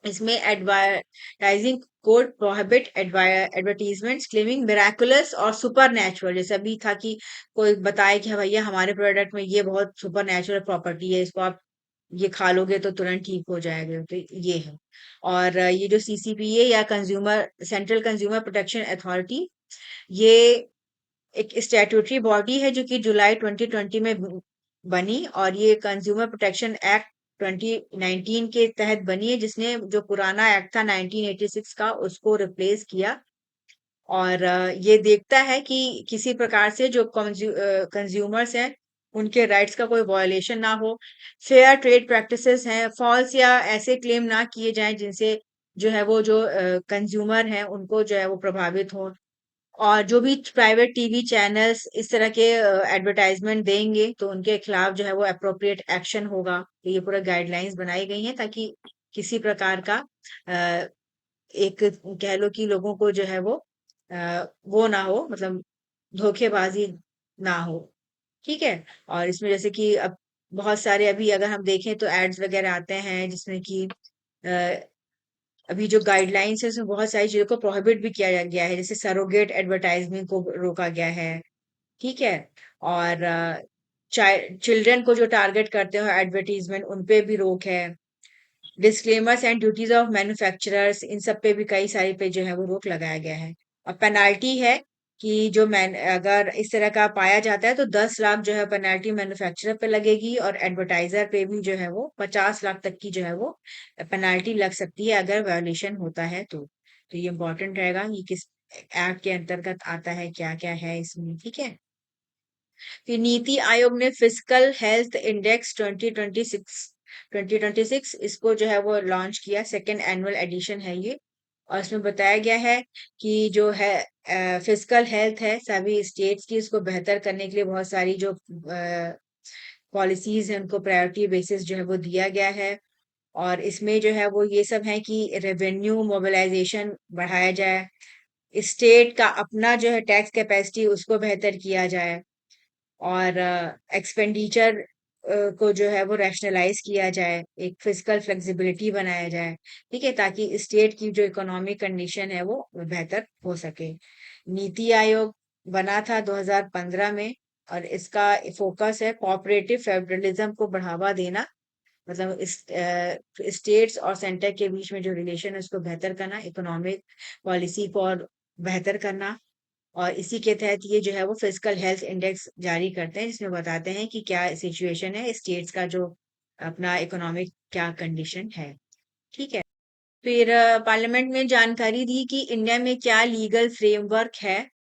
इसमें advertising code prohibit advertisements claiming miraculous और सुपर नेचुरल। जैसे अभी था कि कोई बताए कि हाँ भैया हमारे प्रोडक्ट में ये बहुत सुपर नेचुरल प्रॉपर्टी है, इसको आप ये खा लोगे तो तुरंत ठीक हो जाएगा, तो ये है। और ये जो सीसीपीए या consumer central consumer protection authority, ये एक स्टैट्यूटरी बॉडी है जो कि जुलाई 2020 में बनी, और ये कंज्यूमर प्रोटेक्शन एक्ट 2019 के तहत बनी है, जिसने जो पुराना एक्ट था 1986 का उसको रिप्लेस किया। और ये देखता है कि किसी प्रकार से जो कंज्यूमर्स हैं उनके राइट्स का कोई वायलेशन ना हो, फेयर ट्रेड प्रैक्टिसेस हैं, फॉल्स या ऐसे क्लेम ना किए जाएं जिनसे जो है वो जो कंज्यूमर हैं उनको जो है वो प्रभावित हो, और जो भी प्राइवेट टीवी चैनल्स इस तरह के एडवर्टाइजमेंट देंगे तो उनके खिलाफ जो है वो अप्रोप्रिएट एक्शन होगा। तो ये पूरा गाइडलाइंस बनाई गई हैं ताकि किसी प्रकार का अ, एक कह लो कि लोगों को जो है वो वो ना हो, मतलब धोखेबाजी ना हो। ठीक है। और इसमें जैसे कि अब बहुत सारे अभी अगर हम देखें तो एड्स वगैरह आते हैं जिसमें कि अभी जो गाइडलाइंस है उसमें बहुत सारी चीजों को प्रोहिबिट भी किया गया है, जैसे सरोगेट एडवर्टाइजमेंट को रोका गया है। ठीक है। और चिल्ड्रन को जो टारगेट करते हो एडवर्टीजमेंट उन पे भी रोक है। Disclaimers and duties of manufacturers, इन सब पे भी कई सारी पे जो है वो रोक लगाया गया है। और पेनाल्टी है कि जो मैन अगर इस तरह का पाया जाता है तो 10 लाख जो है पेनाल्टी मैन्युफैक्चरर पे लगेगी, और एडवर्टाइजर पे भी जो है वो 50 लाख तक की जो है वो पेनाल्टी लग सकती है अगर वायोलेशन होता है तो ये इम्पोर्टेंट रहेगा कि किस एक्ट के अंतर्गत आता है, क्या क्या है इसमें। ठीक है। फिर नीति आयोग ने फिजिकल हेल्थ इंडेक्स 2026 इसको जो है वो लॉन्च किया, सेकेंड एनुअल एडिशन है ये। और इसमें बताया गया है कि जो है फिजिकल हेल्थ है सभी स्टेट्स की, इसको बेहतर करने के लिए बहुत सारी जो पॉलिसीज हैं उनको प्रायोरिटी बेसिस जो है वो दिया गया है। और इसमें जो है वो ये सब है कि रेवेन्यू मोबिलाइजेशन बढ़ाया जाए, स्टेट का अपना जो है टैक्स कैपेसिटी उसको बेहतर किया जाए, और एक्सपेंडिचर को जो है वो रैशनलाइज किया जाए, एक फिजिकल फ्लेक्सिबिलिटी बनाया जाए। ठीक है, ताकि स्टेट की जो इकोनॉमिक कंडीशन है वो बेहतर हो सके। नीति आयोग बना था 2015 में, और इसका फोकस है कोऑपरेटिव फेडरलिज्म को बढ़ावा देना, मतलब इस स्टेट्स और सेंटर के बीच में जो रिलेशन है उसको बेहतर करना, इकोनॉमिक पॉलिसी को और बेहतर करना। और इसी के तहत ये जो है वो फिजिकल हेल्थ इंडेक्स जारी करते हैं जिसमें बताते हैं कि क्या सिचुएशन है स्टेट्स का, जो अपना इकोनॉमिक क्या कंडीशन है। ठीक है। फिर पार्लियामेंट में जानकारी दी कि इंडिया में क्या लीगल फ्रेमवर्क है,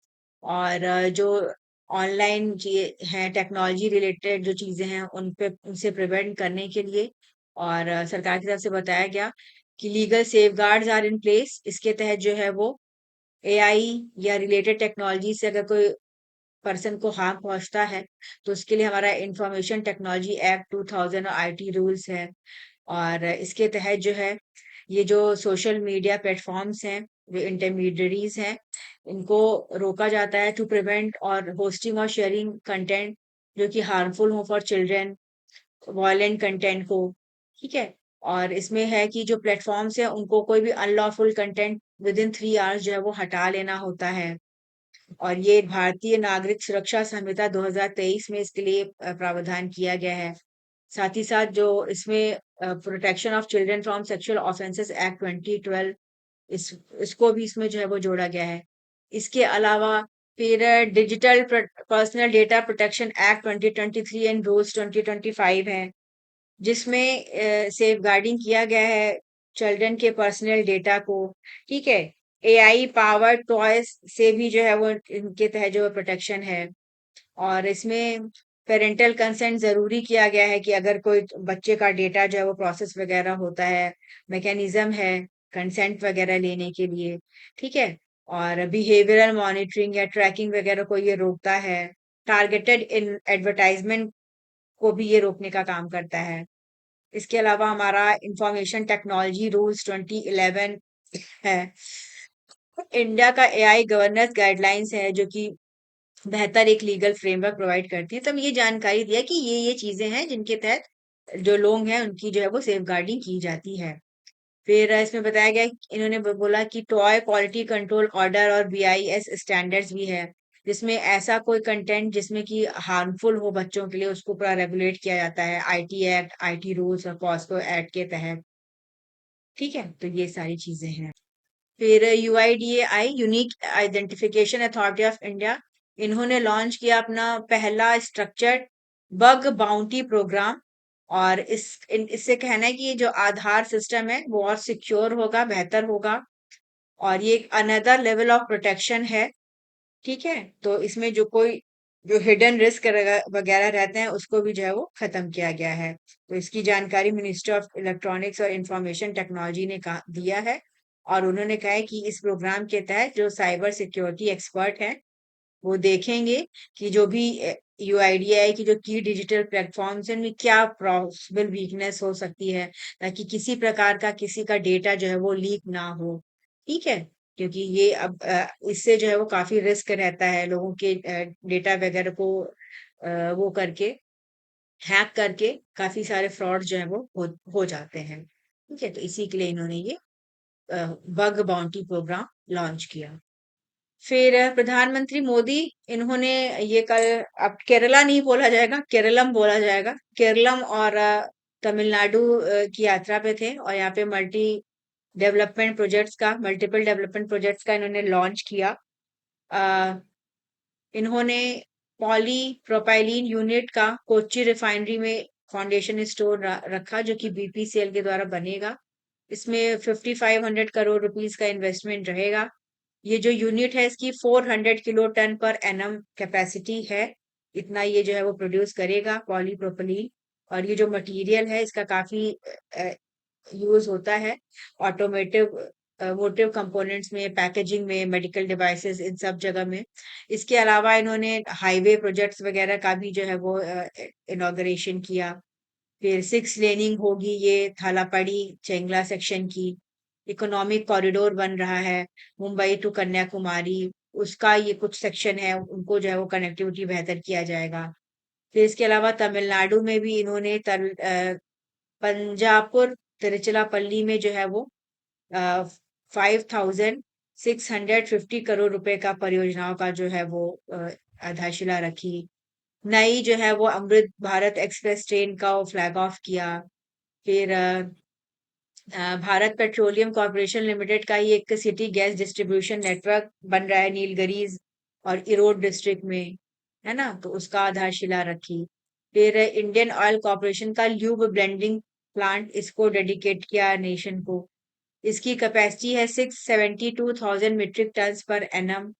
और जो ऑनलाइन है टेक्नोलॉजी रिलेटेड जो चीजें हैं उन पे उनसे प्रिवेंट करने के लिए, और सरकार की तरफ से बताया गया कि legal safeguards are in place. इसके तहत जो है वो एआई या रिलेटेड टेक्नोलॉजी से अगर कोई पर्सन को हार्म पहुंचता है तो उसके लिए हमारा इंफॉर्मेशन टेक्नोलॉजी एक्ट 2000 और आईटी रूल्स है। और इसके तहत जो है ये जो सोशल मीडिया प्लेटफॉर्म्स हैं, जो इंटरमीडियरीज हैं, इनको रोका जाता है टू प्रिवेंट और होस्टिंग और शेयरिंग कंटेंट जो कि हार्मफुल हो फॉर चिल्ड्रन, वायलेंट कंटेंट को। ठीक है। और इसमें है कि जो प्लेटफॉर्म्स हैं उनको कोई भी unlawful content with in 3 hours जो है वो हटा लेना होता है। और ये भारतीय नागरिक सुरक्षा संहिता 2023 में इसके लिए प्रावधान किया गया है। साथ ही साथ जो इसमें protection of children from sexual offences act 2012, इस इसको भी इसमें जो है वो जोड़ा गया है। इसके अलावा फिर digital personal data protection act 2023 and rules 2025 है, जिसमें सेफ गार्डिंग किया गया है चिल्ड्रन के पर्सनल डेटा को। ठीक है। एआई पावर टॉयज से भी जो है वो इनके तहत जो प्रोटेक्शन है। और इसमें पेरेंटल कंसेंट जरूरी किया गया है कि अगर कोई बच्चे का डेटा जो है वो प्रोसेस वगैरह होता है, मैकेनिज्म है कंसेंट वगैरह लेने के लिए। ठीक है। और बिहेवियरल मॉनिटरिंग या ट्रैकिंग वगैरह को ये रोकता है। टारगेटेड इन एडवर्टाइजमेंट को भी ये रोकने का काम करता है। इसके अलावा हमारा इंफॉर्मेशन टेक्नोलॉजी रूल्स 2011 है। इंडिया का एआई गवर्नेंस गाइडलाइंस है जो कि बेहतर एक लीगल फ्रेमवर्क प्रोवाइड करती है। तब ये जानकारी दिया कि ये चीजें हैं जिनके तहत जो लोग हैं उनकी जो है वो सेफ गार्डिंग की जाती है। फिर इसमें बताया गया, इन्होंने बोला कि टॉय क्वालिटी कंट्रोल ऑर्डर और बीआईएस स्टैंडर्ड्स भी है, जिसमें ऐसा कोई कंटेंट जिसमें कि हार्मफुल हो बच्चों के लिए उसको पूरा रेगुलेट किया जाता है आईटी एक्ट, आईटी रूल्स और पॉस्को एक्ट के तहत। ठीक है। तो ये सारी चीजें हैं। फिर UIDAI unique identification authority of India, इन्होंने लॉन्च किया अपना पहला स्ट्रक्चर्ड बग बाउंटी प्रोग्राम। और इससे कहना है कि ये जो आधार सिस्टम है वो और सिक्योर होगा, बेहतर होगा, और ये एक अनदर लेवल ऑफ प्रोटेक्शन है। ठीक है, तो इसमें जो हिडन रिस्क वगैरह रहते हैं उसको भी जो है वो खत्म किया गया है। तो इसकी जानकारी मिनिस्ट्री ऑफ इलेक्ट्रॉनिक्स और इंफॉर्मेशन टेक्नोलॉजी ने कहा दिया है। और उन्होंने कहा है कि इस प्रोग्राम के तहत जो साइबर सिक्योरिटी एक्सपर्ट हैं वो देखेंगे कि जो भी यूआईडीआई की जो की डिजिटल प्लेटफॉर्म्स हैं उनमें क्या पॉसिबल वीकनेस हो सकती है, ताकि किसी प्रकार का किसी का डेटा जो है वो लीक ना हो। ठीक है, क्योंकि ये अब इससे जो है वो काफी रिस्क रहता है लोगों के डेटा वगैरह को वो करके हैक करके काफी सारे फ्रॉड जो है वो हो जाते हैं। ठीक है, तो इसी के लिए इन्होंने ये बग बाउंटी प्रोग्राम लॉन्च किया। फिर प्रधानमंत्री मोदी, इन्होंने ये कल, अब केरला नहीं बोला जाएगा, केरलम बोला जाएगा, केरलम और तमिलनाडु की यात्रा पे थे। और यहाँ पे मल्टीपल डेवलपमेंट प्रोजेक्ट्स का इन्होंने लॉन्च किया। अ, इन्होंने पॉली प्रोपाइलीन यूनिट का कोच्चि रिफाइनरी में फाउंडेशन स्टोर रखा, जो कि बीपीसीएल के द्वारा बनेगा। इसमें 5500 करोड़ रुपीस का इन्वेस्टमेंट रहेगा। ये जो यूनिट है इसकी 400 kilo ton per annum capacity है। इतना ये जो है वो प्रोड्यूस करेगा पॉलीप्रोपिलीन। और ये जो मटेरियल है इसका काफी यूज होता है ऑटोमेटिव मोटिव कंपोनेंट्स में, पैकेजिंग में, मेडिकल डिवाइसेस, इन सब जगह में। इसके अलावा इन्होंने हाईवे प्रोजेक्ट्स वगैरह का भी जो है वो इनॉग्रेशन किया। फिर 6 लेनिंग होगी ये थालापड़ी चेंगला सेक्शन की। इकोनॉमिक कॉरिडोर बन रहा है मुंबई टू कन्याकुमारी, उसका ये कुछ सेक्शन है, उनको जो है वो कनेक्टिविटी बेहतर किया जाएगा। फिर इसके अलावा तमिलनाडु में भी इन्होंने पंजापुर तिरुचिरापल्ली में जो है वो 5650 रुपए का परियोजनाओं का जो है वो आधारशिला रखी। नई जो है वो अमृत भारत एक्सप्रेस ट्रेन का वो फ्लैग ऑफ किया। फिर भारत पेट्रोलियम कॉर्पोरेशन लिमिटेड का ही एक सिटी गैस डिस्ट्रीब्यूशन नेटवर्क बन रहा है नीलगिरीज और इरोड डिस्ट्रिक्ट में, है ना, तो उसका आधारशिला रखी। फिर इंडियन ऑयल कॉर्पोरेशन का ल्यूब ब्लेंडिंग प्लांट, इसको डेडिकेट किया नेशन को। इसकी कैपेसिटी है 672,000 मीट्रिक टन पर एनम।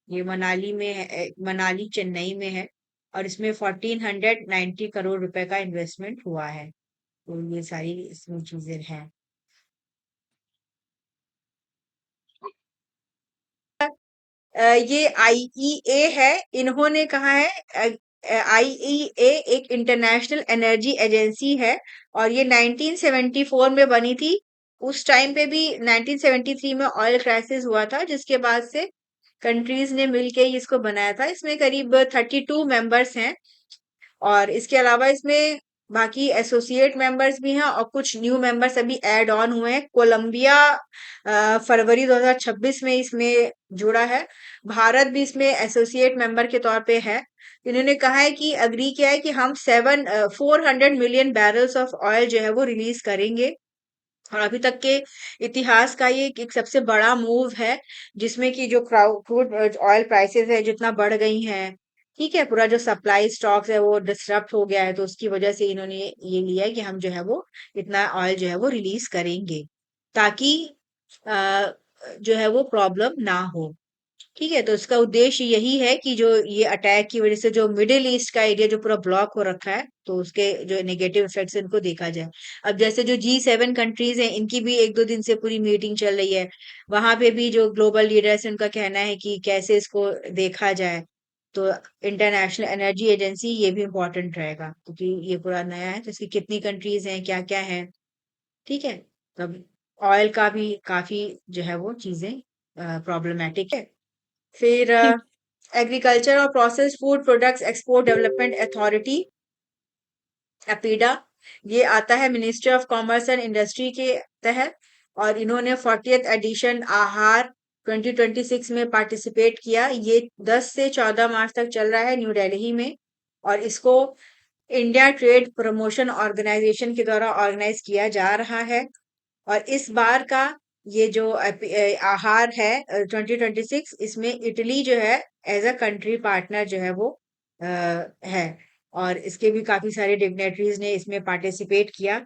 ये मनाली में है, मनाली चेन्नई में है। और इसमें 1490 करोड़ रुपए का इन्वेस्टमेंट हुआ है। तो ये सारी इसमें चीजें हैं। ये आईईए है, इन्होंने कहा है, आईईए एक इंटरनेशनल एनर्जी एजेंसी है और ये 1974 में बनी थी। उस टाइम पे भी 1973 में ऑयल क्राइसिस हुआ था, जिसके बाद से कंट्रीज ने मिलके ही इसको बनाया था। इसमें करीब 32 मेंबर्स हैं। और इसके अलावा इसमें बाकी एसोसिएट मेंबर्स भी हैं और कुछ न्यू मेंबर्स अभी ऐड ऑन हुए हैं। कोलंबिया फरवरी 2026 में इसमें जुड़ा है। भारत भी इसमें एसोसिएट मेंबर के तौर पे है। इन्होंने कहा है कि अग्री किया है कि हम 400 मिलियन बैरल्स ऑफ ऑयल जो है वो रिलीज करेंगे। और अभी तक के इतिहास का ये एक सबसे बड़ा मूव है, जिसमें कि जो क्रूड ऑयल प्राइसेस है जितना बढ़ गई हैं। ठीक है, पूरा जो सप्लाई स्टॉक्स है वो डिस्टर्ब हो गया है, तो उसकी वजह से इन्होंने ये लिया है कि हम जो है वो इतना ऑयल जो है वो रिलीज करेंगे, ताकि अ, जो है वो प्रॉब्लम ना हो। ठीक है, तो इसका उद्देश्य यही है कि जो ये अटैक की वजह से जो मिडिल ईस्ट का एरिया जो पूरा ब्लॉक हो रखा है, तो उसके जो नेगेटिव इफेक्ट्स इनको देखा जाए। अब जैसे जो G7 कंट्रीज हैं, इनकी भी 1-2 दिन से पूरी मीटिंग चल रही है। वहां पे भी जो ग्लोबल लीडर्स हैं उनका कहना है कि कैसे इसको देखा जाए। तो इंटरनेशनल एनर्जी एजेंसी ये भी इम्पोर्टेंट रहेगा, क्योंकि ये पूरा नया है, तो इसकी कितनी कंट्रीज हैं, क्या क्या है। ठीक है, तब ऑयल का भी काफी जो है वो चीजें प्रॉब्लमेटिक है। फिर ठीक। एग्रीकल्चर और processed food products export development authority, APEDA, ये आता है ministry of commerce and industry के तहत। और इन्होंने 40th एडिशन आहार 2026 में पार्टिसिपेट किया। ये 10 से 14 मार्च तक चल रहा है न्यू दिल्ली में। और इसको इंडिया ट्रेड प्रमोशन ऑर्गेनाइजेशन के द्वारा ऑर्गेनाइज किया जा रहा है। और इस बार का ये जो आहार है 2026, इसमें इटली जो है एज अ कंट्री पार्टनर जो है वो है, और इसके भी काफी सारे डिग्नेटरीज ने इसमें पार्टिसिपेट किया।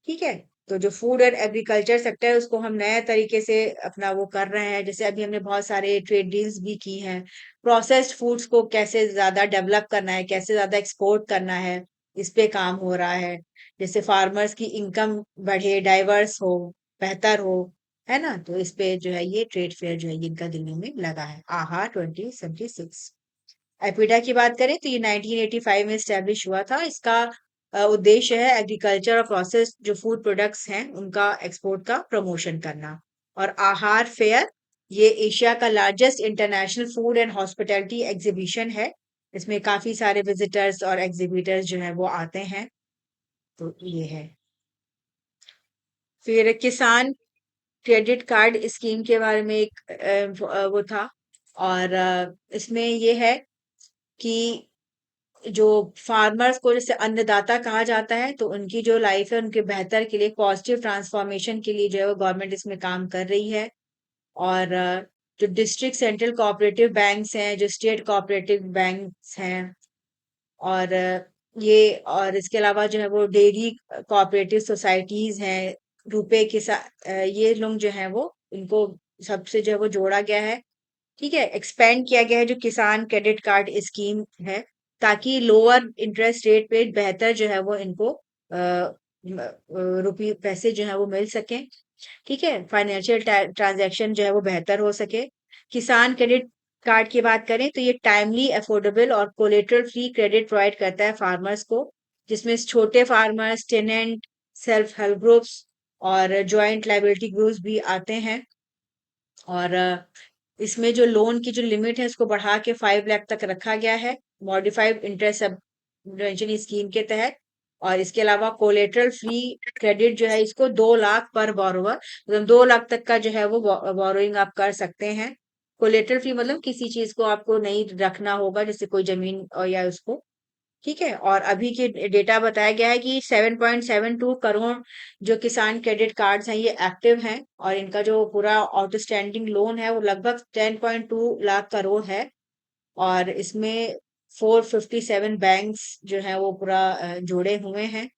ठीक है। तो जो फूड और एग्रीकल्चर सेक्टर है उसको हम नए तरीके से अपना वो कर रहे हैं, जैसे अभी हमने बहुत सारे ट्रेड डील्स भी की हैं। प्रोसेस्ड फूड्स को कैसे ज्यादा डेवलप करना है, कैसे ज्यादा एक्सपोर्ट करना है, इस पे काम हो रहा है। जैसे फार्मर्स की इनकम बढ़े, डाइवर्स हो, बेहतर हो, है ना। तो इस पे जो है ये ट्रेड फेयर जो है ये इनका दिल्ली में लगा है, आहा 2026। एपिडा की बात करें तो ये 1985 में स्टैब्लिश हुआ था। इसका उद्देश्य है एग्रीकल्चर और प्रोसेस जो फूड प्रोडक्ट्स हैं उनका एक्सपोर्ट का प्रमोशन करना। और आहार फेयर ये एशिया का largest international food and hospitality exhibition है। इसमें काफी सारे विजिटर्स और एग्जीबिटर्स जो है वो आते हैं। तो ये है। फिर किसान क्रेडिट कार्ड स्कीम के बारे में एक वो था। और इसमें ये है कि जो फार्मर्स को जैसे अन्नदाता कहा जाता है, तो उनकी जो लाइफ है उनके बेहतर के लिए, पॉजिटिव ट्रांसफॉर्मेशन के लिए जो है वो गवर्नमेंट इसमें काम कर रही है। और जो डिस्ट्रिक्ट सेंट्रल कोऑपरेटिव बैंक्स हैं, जो स्टेट कोऑपरेटिव बैंक्स हैं, और ये और इसके अलावा जो है वो डेयरी कोऑपरेटिव सोसाइटीज हैं, रुपए के साथ ये लोग जो है वो इनको सबसे जो है वो जोड़ा गया है। ठीक है। एक्सपेंड किया गया है जो किसान क्रेडिट कार्ड स्कीम है, ताकि लोअर इंटरेस्ट रेट पे बेहतर जो है वो इनको रुपये पैसे जो है वो मिल सके। ठीक है। फाइनेंशियल ट्रांजैक्शन जो है वो बेहतर हो सके। किसान क्रेडिट कार्ड की बात करें तो ये टाइमली, अफोर्डेबल और कोलेटरल फ्री क्रेडिट प्रोवाइड करता है फार्मर्स को, जिसमें छोटे farmers, tenant, self help groups और जॉइंट लाइबिलिटी ग्रुप्स भी आते हैं। और इसमें जो लोन की जो लिमिट है उसको बढ़ा के 5 लाख तक रखा गया है, मॉडिफाइड इंटरेस्ट सब्वेंशन स्कीम के तहत। और इसके अलावा कोलेटरल फ्री क्रेडिट जो है इसको 2 लाख पर बोरोवर, मतलब 2 लाख तक का जो है वो बोरोइंग आप कर सकते हैं। कोलेटरल फ्री मतलब किसी चीज को आपको नहीं रखना होगा, जैसे कोई जमीन और या उसको। ठीक है। और अभी के डेटा बताया गया है कि 7.72 करोड़ जो किसान क्रेडिट कार्ड्स हैं ये एक्टिव हैं, और इनका जो पूरा आउटस्टैंडिंग लोन है वो लगभग 10.2 लाख करोड़ है। और इसमें 457 बैंक्स जो है वो पूरा जुड़े हुए हैं।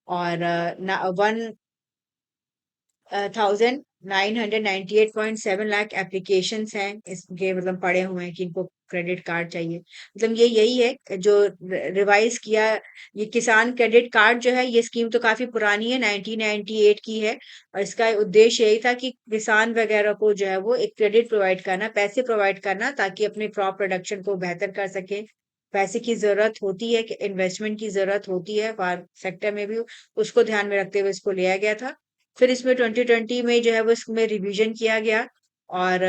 और 1998.7 लाख एप्लीकेशन हैं इसके, मतलब पड़े हुए हैं कि इनको क्रेडिट कार्ड चाहिए। मतलब ये यही है जो रिवाइज किया। ये किसान क्रेडिट कार्ड जो है ये स्कीम तो काफी पुरानी है, 1998 की है। और इसका उद्देश्य यही था कि किसान वगैरह को जो है वो एक क्रेडिट प्रोवाइड करना, पैसे प्रोवाइड करना, ताकि अपने क्रॉप प्रोडक्शन को बेहतर कर सके। पैसे की जरूरत होती है, इन्वेस्टमेंट की जरूरत होती है फार्म सेक्टर में भी, उसको ध्यान में रखते हुए इसको लिया गया था। फिर इसमें 2020 में जो है वो इसमें रिवीजन किया गया, और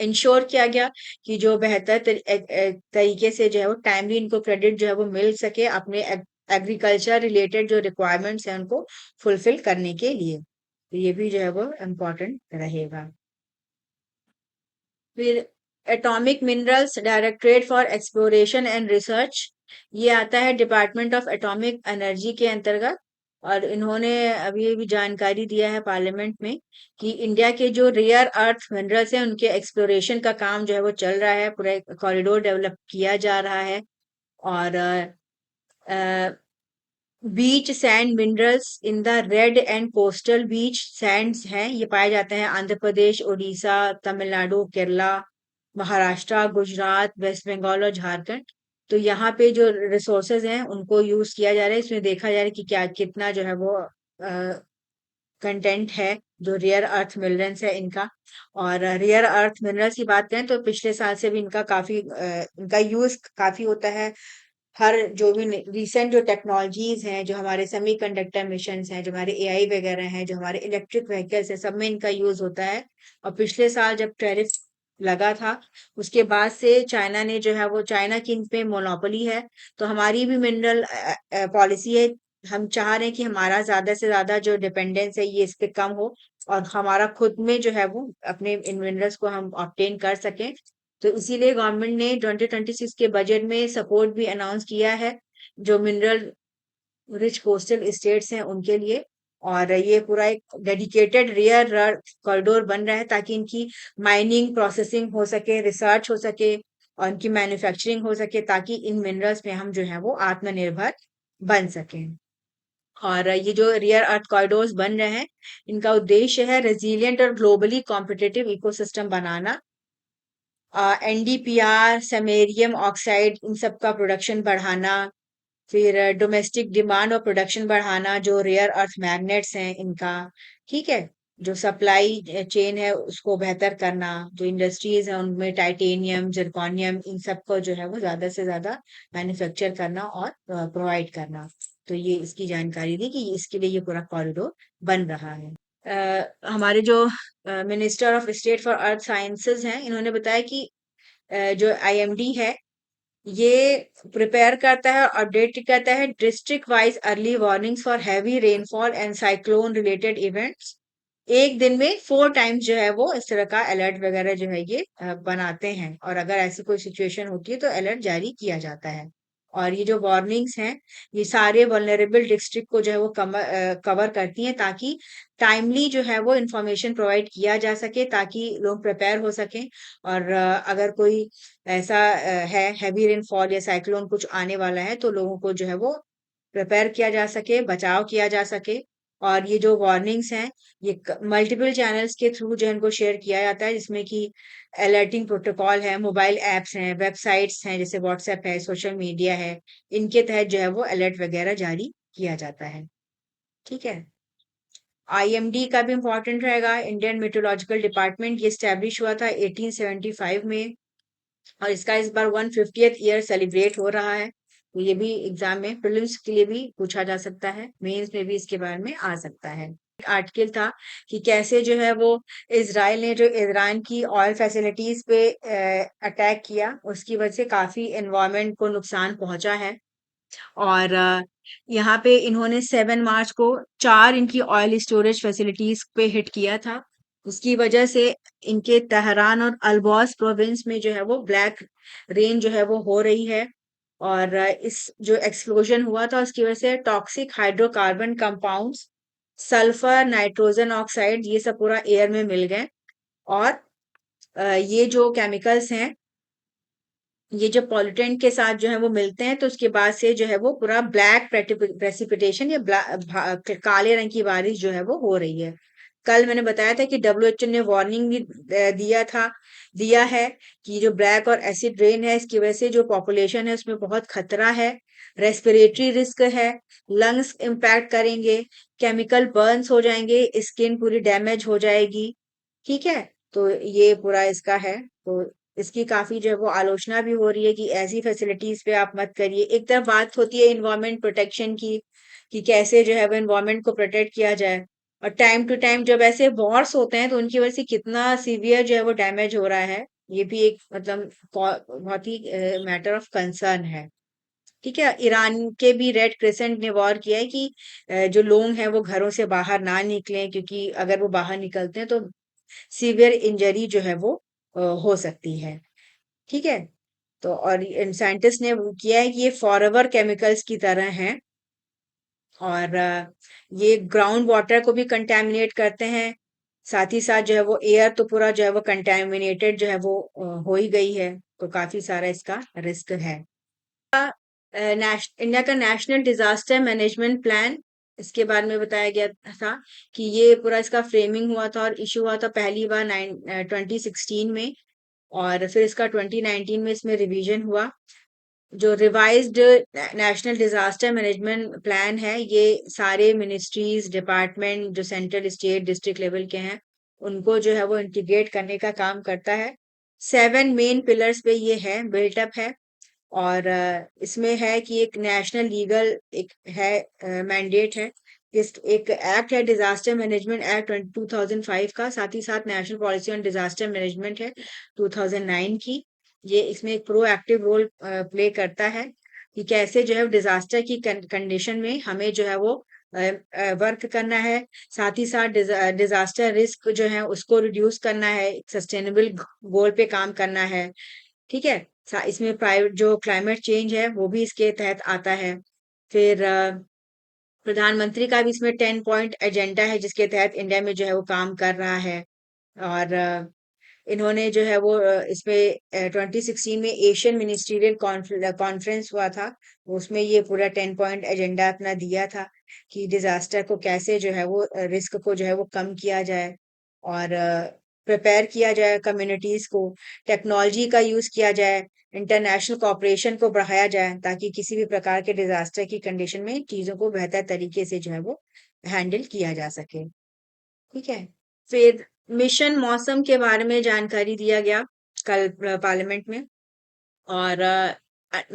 इंश्योर किया गया कि जो बेहतर तरीके से जो है वो टाइमली इनको क्रेडिट जो है वो मिल सके, अपने एग्रीकल्चर रिलेटेड जो रिक्वायरमेंट्स हैं उनको फुलफिल करने के लिए। तो ये भी जो है वो इम्पोर्टेंट रहेगा। फिर atomic minerals directorate for exploration and research, ये आता है डिपार्टमेंट ऑफ एटॉमिक एनर्जी के अंतर्गत। और इन्होंने अभी भी जानकारी दिया है पार्लियामेंट में कि इंडिया के जो रेयर अर्थ मिनरल्स हैं उनके एक्सप्लोरेशन का काम जो है वो चल रहा है, पूरा कॉरिडोर डेवलप किया जा रहा है। और beach sand minerals in the red and coastal beach sands हैं, ये पाए जाते हैं आंध्र प्रदेश, उड़ीसा, तमिलनाडु, केरला, महाराष्ट्र, गुजरात, वेस्ट बंगाल और झारखंड। तो यहाँ पे जो रिसोर्सेज हैं उनको यूज किया जा रहा है, इसमें देखा जा रहा है कि क्या कितना जो है वो कंटेंट है जो रियर अर्थ मिनरल्स है इनका। और रियर अर्थ मिनरल्स की बात करें तो पिछले साल से भी इनका काफी इनका यूज काफी होता है। हर जो भी रिसेंट जो टेक्नोलॉजीज हैं, जो हमारे सेमीकंडक्टर मिशंस हैं, जो हमारे एआई वगैरह हैं, जो हमारे इलेक्ट्रिक व्हीकल्स है, सब में इनका यूज होता है। और पिछले साल जब टैरिफ लगा था उसके बाद से चाइना ने जो है वो, चाइना की इन पे मोनोपोली है। तो हमारी भी मिनरल पॉलिसी है, हम चाह रहे हैं कि हमारा ज्यादा से ज्यादा जो डिपेंडेंस है ये इस पे कम हो, और हमारा खुद में जो है वो अपने इन मिनरल्स को हम ऑब्टेन कर सकें। तो इसीलिए गवर्नमेंट ने 2026 के बजट में सपोर्ट भी अनाउंस किया है जो मिनरल रिच कोस्टल स्टेट्स हैं उनके लिए। और ये पूरा एक डेडिकेटेड रेयर अर्थ कॉरिडोर बन रहा है ताकि इनकी माइनिंग प्रोसेसिंग हो सके, रिसर्च हो सके और इनकी मैन्युफैक्चरिंग हो सके ताकि इन मिनरल्स में हम जो है वो आत्मनिर्भर बन सकें। और ये जो रियर अर्थ कॉरिडोर्स बन रहे हैं, इनका उद्देश्य है रेजिलिएंट और ग्लोबली कॉम्पिटिटिव इकोसिस्टम बनाना। एनडीपीआर, समैरियम ऑक्साइड इन सब का प्रोडक्शन बढ़ाना, फिर डोमेस्टिक डिमांड और प्रोडक्शन बढ़ाना, जो रेयर अर्थ मैग्नेट्स हैं इनका, ठीक है, जो सप्लाई चेन है उसको बेहतर करना, जो इंडस्ट्रीज है उनमें टाइटेनियम, जिरकॉनियम इन सब को जो है वो ज्यादा से ज्यादा मैन्युफैक्चर करना और प्रोवाइड करना। तो ये इसकी जानकारी दी कि इसके लिए ये पूरा कॉरिडोर बन रहा है। हमारे जो minister of state for earth sciences हैं, इन्होंने बताया कि जो आईएमडी है ये प्रिपेयर करता है, अपडेट करता है district wise early warnings for heavy rainfall and cyclone related events. एक दिन में 4 टाइम्स जो है वो इस तरह का अलर्ट वगैरह जो है ये बनाते हैं, और अगर ऐसी कोई सिचुएशन होती है तो अलर्ट जारी किया जाता है। और ये जो वार्निंग्स हैं ये सारे वल्नरेबल डिस्ट्रिक्ट को जो है वो कवर करती हैं ताकि टाइमली जो है वो इंफॉर्मेशन प्रोवाइड किया जा सके ताकि लोग प्रिपेयर हो सकें। और अगर कोई ऐसा है हैवी रेनफॉल या साइक्लोन कुछ आने वाला है तो लोगों को जो है वो प्रिपेयर किया जा सके, बचाव किया जा सके। और ये जो वार्निंग्स हैं ये मल्टीपल चैनल्स के थ्रू जो है इनको शेयर किया जाता है, जिसमें कि अलर्टिंग प्रोटोकॉल है, मोबाइल एप्स हैं, वेबसाइट्स हैं जैसे व्हाट्सएप है, सोशल मीडिया है, इनके तहत जो है वो अलर्ट वगैरह जारी किया जाता है। ठीक है। आईएमडी का भी इम्पोर्टेंट रहेगा। इंडियन मेट्रोलॉजिकल डिपार्टमेंट ये स्टैब्लिश हुआ था 1875 में, और इसका इस बार 150th ईयर सेलिब्रेट हो रहा है। तो ये भी एग्जाम में प्रीलिम्स के लिए भी पूछा जा सकता है, मेंस में भी इसके बारे में आ सकता है। एक आर्टिकल था कि कैसे जो है वो इजराइल ने जो ईरान की ऑयल फैसिलिटीज पे अटैक किया, उसकी वजह से काफी एनवायरनमेंट को नुकसान पहुंचा है। और यहाँ पे इन्होंने 7 मार्च को 4 इनकी ऑयल स्टोरेज फैसिलिटीज पे हिट किया था। उसकी वजह से इनके तेहरान और अल्बॉस प्रोविंस में जो है वो ब्लैक रेन जो है वो हो रही है। और इस जो एक्सप्लोजन हुआ था उसकी वजह से toxic hydrocarbon compounds, sulphur, nitrogen oxide ये सब पूरा एयर में मिल गए। और ये जो केमिकल्स हैं ये जो पॉल्यूटेंट के साथ जो है वो मिलते हैं तो उसके बाद से जो है वो पूरा ब्लैक प्रेसिपिटेशन या काले रंग की बारिश जो है वो हो रही है। कल मैंने बताया था कि डब्ल्यूएचओ ने वार्निंग भी दिया है कि जो ब्लैक और एसिड रेन है इसकी वजह से जो पॉपुलेशन है उसमें बहुत खतरा है, रेस्पिरेटरी रिस्क है, लंग्स इम्पैक्ट करेंगे, केमिकल बर्न्स हो जाएंगे, स्किन पूरी डैमेज हो जाएगी। ठीक है। तो ये पूरा इसका है। तो इसकी काफी जो है वो आलोचना भी हो रही है कि ऐसी फैसिलिटीज पे आप मत करिए। एक तरफ बात होती है इन्वायरमेंट प्रोटेक्शन की कि कैसे जो है वो इन्वायरमेंट को प्रोटेक्ट किया जाए, और टाइम टू टाइम जब ऐसे वॉर्स होते हैं तो उनकी वजह से कितना सीवियर जो है वो डैमेज हो रहा है, ये भी एक मतलब बहुत ही मैटर ऑफ कंसर्न है। ठीक है। ईरान के भी रेड क्रिसेंट ने वॉर किया है कि जो लोग हैं वो घरों से बाहर ना निकलें, क्योंकि अगर वो बाहर निकलते हैं तो सीवियर इंजरी जो है वो हो सकती है। ठीक है। तो और साइंटिस्ट ने वो किया है कि ये फॉरएवर केमिकल्स की तरह हैं, और ये ग्राउंड वाटर को भी कंटेमिनेट करते हैं। साथ ही साथ जो है वो एयर तो पूरा जो है वो कंटेमिनेटेड जो है वो हो ही गई है। तो काफी सारा इसका रिस्क है। इंडिया का नेशनल डिजास्टर मैनेजमेंट प्लान, इसके बारे में बताया गया था कि ये पूरा इसका फ्रेमिंग हुआ था और इशू हुआ था पहली बार 2016 में, और फिर इसका 2019 में इसमें रिवीजन हुआ। जो revised national disaster management plan है ये सारे मिनिस्ट्रीज डिपार्टमेंट जो सेंट्रल स्टेट डिस्ट्रिक्ट लेवल के हैं उनको जो है वो इंटीग्रेट करने का काम करता है। 7 मेन पिलर्स पे ये है, बिल्टअप है। और इसमें है कि एक नेशनल लीगल एक है मैंडेट है, इस एक एक्ट है डिजास्टर मैनेजमेंट एक्ट 2005 का, साथ ही साथ national policy on disaster management है 2009 की। ये इसमें एक प्रोएक्टिव रोल प्ले करता है कि कैसे जो है डिजास्टर की कंडीशन में हमें जो है वो वर्क करना है, साथ ही साथ डिजास्टर रिस्क जो है उसको रिड्यूस करना है, सस्टेनेबल गोल पे काम करना है। ठीक है। इसमें प्राइवेट जो क्लाइमेट चेंज है वो भी इसके तहत आता है। फिर प्रधानमंत्री का भी इसमें 10 पॉइंट एजेंडा है जिसके तहत इंडिया में जो है वो काम कर रहा है। और इन्होंने जो है वो इसमें 2016 में एशियन मिनिस्ट्रियल कॉन्फ्रेंस हुआ था, उसमें ये पूरा 10 पॉइंट एजेंडा अपना दिया था कि डिजास्टर को कैसे जो है वो रिस्क को जो है वो कम किया जाए और प्रिपेयर किया जाए कम्युनिटीज को, टेक्नोलॉजी का यूज किया जाए, इंटरनेशनल कोऑपरेशन को बढ़ाया जाए ताकि किसी भी प्रकार के डिजास्टर की कंडीशन में चीजों को बेहतर तरीके से जो है वो हैंडल किया जा सके। ठीक है। फिर मिशन मौसम के बारे में जानकारी दिया गया कल पार्लियामेंट में। और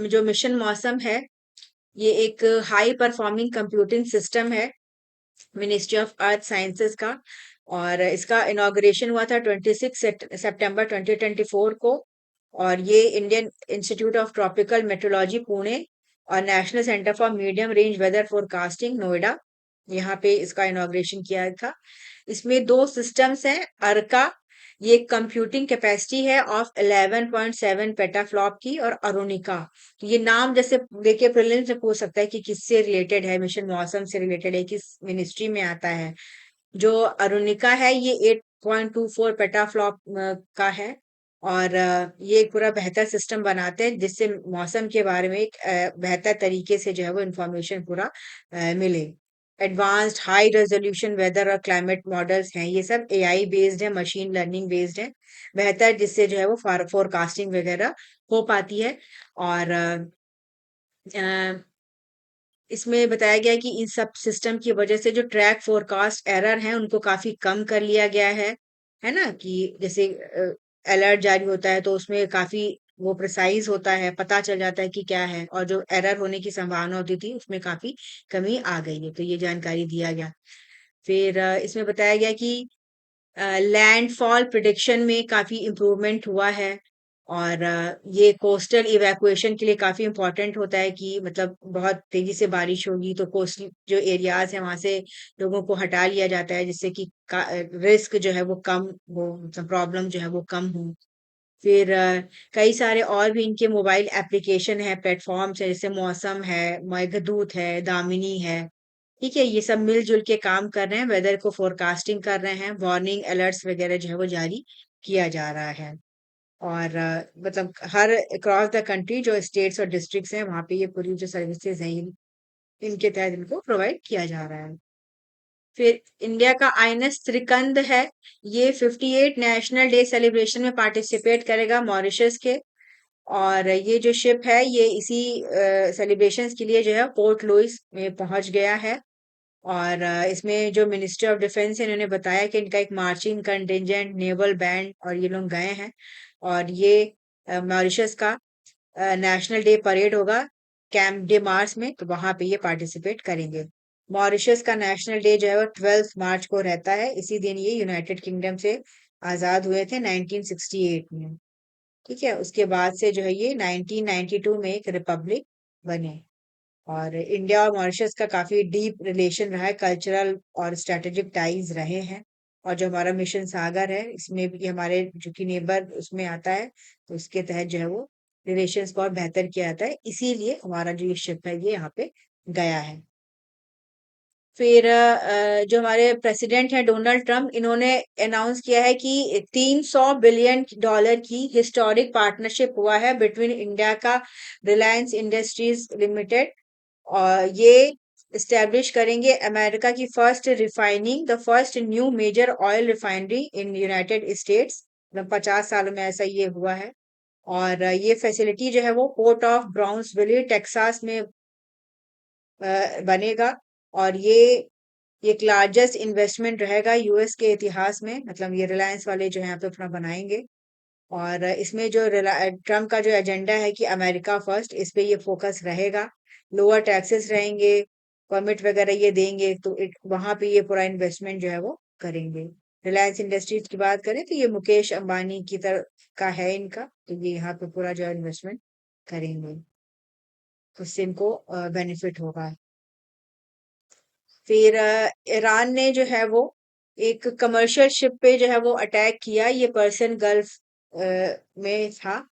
जो मिशन मौसम है ये एक हाई परफॉर्मिंग कंप्यूटिंग सिस्टम है मिनिस्ट्री ऑफ अर्थ साइंसेज का। और इसका इनॉग्रेशन हुआ था 26 सितंबर 2024 को। और ये Indian Institute of Tropical Meteorology Pune और National Centre for Medium Range Weather Forecasting Noida, यहाँ पे इसका इनॉग्रेशन किया था। इसमें दो सिस्टम्स हैं। अर्का, ये कंप्यूटिंग कैपेसिटी है ऑफ 11.7 पेटाफ्लॉप की। और अरुणिका, तो ये नाम जैसे देखिए प्रीलिम्स में पूछ सकता है कि किससे रिलेटेड है, मिशन मौसम से रिलेटेड है, किस मिनिस्ट्री में आता है। जो अरुणिका है ये 8.24 पेटाफ्लॉप का है। और ये एक पूरा बेहतर सिस्टम बनाते हैं जिससे मौसम के बारे में एक बेहतर तरीके से जो है वो इंफॉर्मेशन पूरा मिले। एडवांस्ड हाई रेजोल्यूशन वेदर और क्लाइमेट मॉडल्स हैं, ये सब एआई बेस्ड है, मशीन लर्निंग बेस्ड है, बेहतर जिससे जो है वो फोरकास्टिंग वगैरह हो पाती है। और इसमें बताया गया है कि इन सब सिस्टम की वजह से जो ट्रैक फोरकास्ट एरर हैं उनको काफी कम कर लिया गया है ना, कि जैसे अलर्ट जारी होता है तो उसमें काफी वो प्रिसाइज होता है, पता चल जाता है कि क्या है, और जो एरर होने की संभावना होती थी उसमें काफी कमी आ गई है, तो ये जानकारी दिया गया। फिर इसमें बताया गया कि लैंडफॉल प्रिडिक्शन में काफी इम्प्रूवमेंट हुआ है। और ये कोस्टल इवैक्यूएशन के लिए काफी इम्पोर्टेंट होता है कि मतलब बहुत तेजी से बारिश होगी तो कोस्टल जो एरियाज है वहां से लोगों को हटा लिया जाता है जिससे कि रिस्क जो है वो कम हो, मतलब प्रॉब्लम जो है वो कम हो। फिर कई सारे और भी इनके मोबाइल एप्लीकेशन है, प्लेटफॉर्म्स है, जैसे मौसम है, मेघदूत है, दामिनी है। ठीक है, ये सब मिलजुल के काम कर रहे हैं, वेदर को फोरकास्टिंग कर रहे हैं, वार्निंग अलर्ट्स वगैरह जो है वो जारी किया जा रहा है। और मतलब हर अक्रॉस द कंट्री जो स्टेट्स और डिस्ट्रिक्ट्स हैं वहां पे ये पूरी जो सर्विसेज हैं इनके तहत इनको प्रोवाइड किया जा रहा है। फिर इंडिया का आईएनएस त्रिकंद है, ये 58 नेशनल डे सेलिब्रेशन में पार्टिसिपेट करेगा मॉरिशस के। और ये जो शिप है ये इसी सेलिब्रेशंस के लिए जो है पोर्ट लुइस में पहुंच गया है। और इसमें जो मिनिस्ट्री ऑफ डिफेंस है इन्होंने बताया कि इनका एक मार्चिंग कंटिजेंट, नेवल बैंड और ये लोग गए हैं। और ये मॉरिशस का नेशनल डे परेड होगा कैंप डे मार्च में, तो वहां पे ये पार्टिसिपेट करेंगे। मॉरिशस का नेशनल डे जो है वो 12 मार्च को रहता है, इसी दिन ये यूनाइटेड किंगडम से आजाद हुए थे 1968 में। ठीक है, उसके बाद से जो है ये 1992 में एक रिपब्लिक बने। और इंडिया और मॉरिशस का काफी डीप रिलेशन रहा है, कल्चरल और स्ट्रेटेजिक टाइज रहे हैं। और जो हमारा मिशन सागर है इसमें भी हमारे जो कि नेबर उसमें आता है, तो इसके तहत जो है वो रिलेशंस को और बेहतर किया जाता है, इसीलिए हमारा जो ये शिप है ये यहाँ पे गया है। फिर जो हमारे प्रेसिडेंट हैं डोनाल्ड ट्रम्प, इन्होंने अनाउंस किया है कि 300 बिलियन डॉलर की हिस्टोरिक पार्टनरशिप हुआ है बिटवीन इंडिया का रिलायंस इंडस्ट्रीज लिमिटेड। और ये इस्टेब्लिश करेंगे अमेरिका की first refining, the first new major oil refinery in United States. 50 सालों में ऐसा ये हुआ है। और ये फैसिलिटी जो है वो पोर्ट ऑफ ब्राउन्सविले टेक्सास में बनेगा। और ये एक लार्जेस्ट इन्वेस्टमेंट रहेगा यूएस के इतिहास में, मतलब ये रिलायंस वाले जो है यहाँ पे अपना बनाएंगे। और इसमें जो ट्रम्प का जो एजेंडा है कि अमेरिका फर्स्ट, इस पे ये फोकस रहेगा। लोअर टैक्सेस रहेंगे, परमिट वगैरह ये देंगे, तो वहां पे ये पूरा इन्वेस्टमेंट जो है वो करेंगे। रिलायंस इंडस्ट्रीज की बात करें तो ये मुकेश अंबानी की तरह का है इनका, तो ये यहाँ पे पूरा जो इन्वेस्टमेंट करेंगे, तो उससे इनको बेनिफिट होगा। फिर ईरान ने जो है वो एक कमर्शियल शिप पे जो है वो अटैक किया, ये पर्सियन गल्फ में था।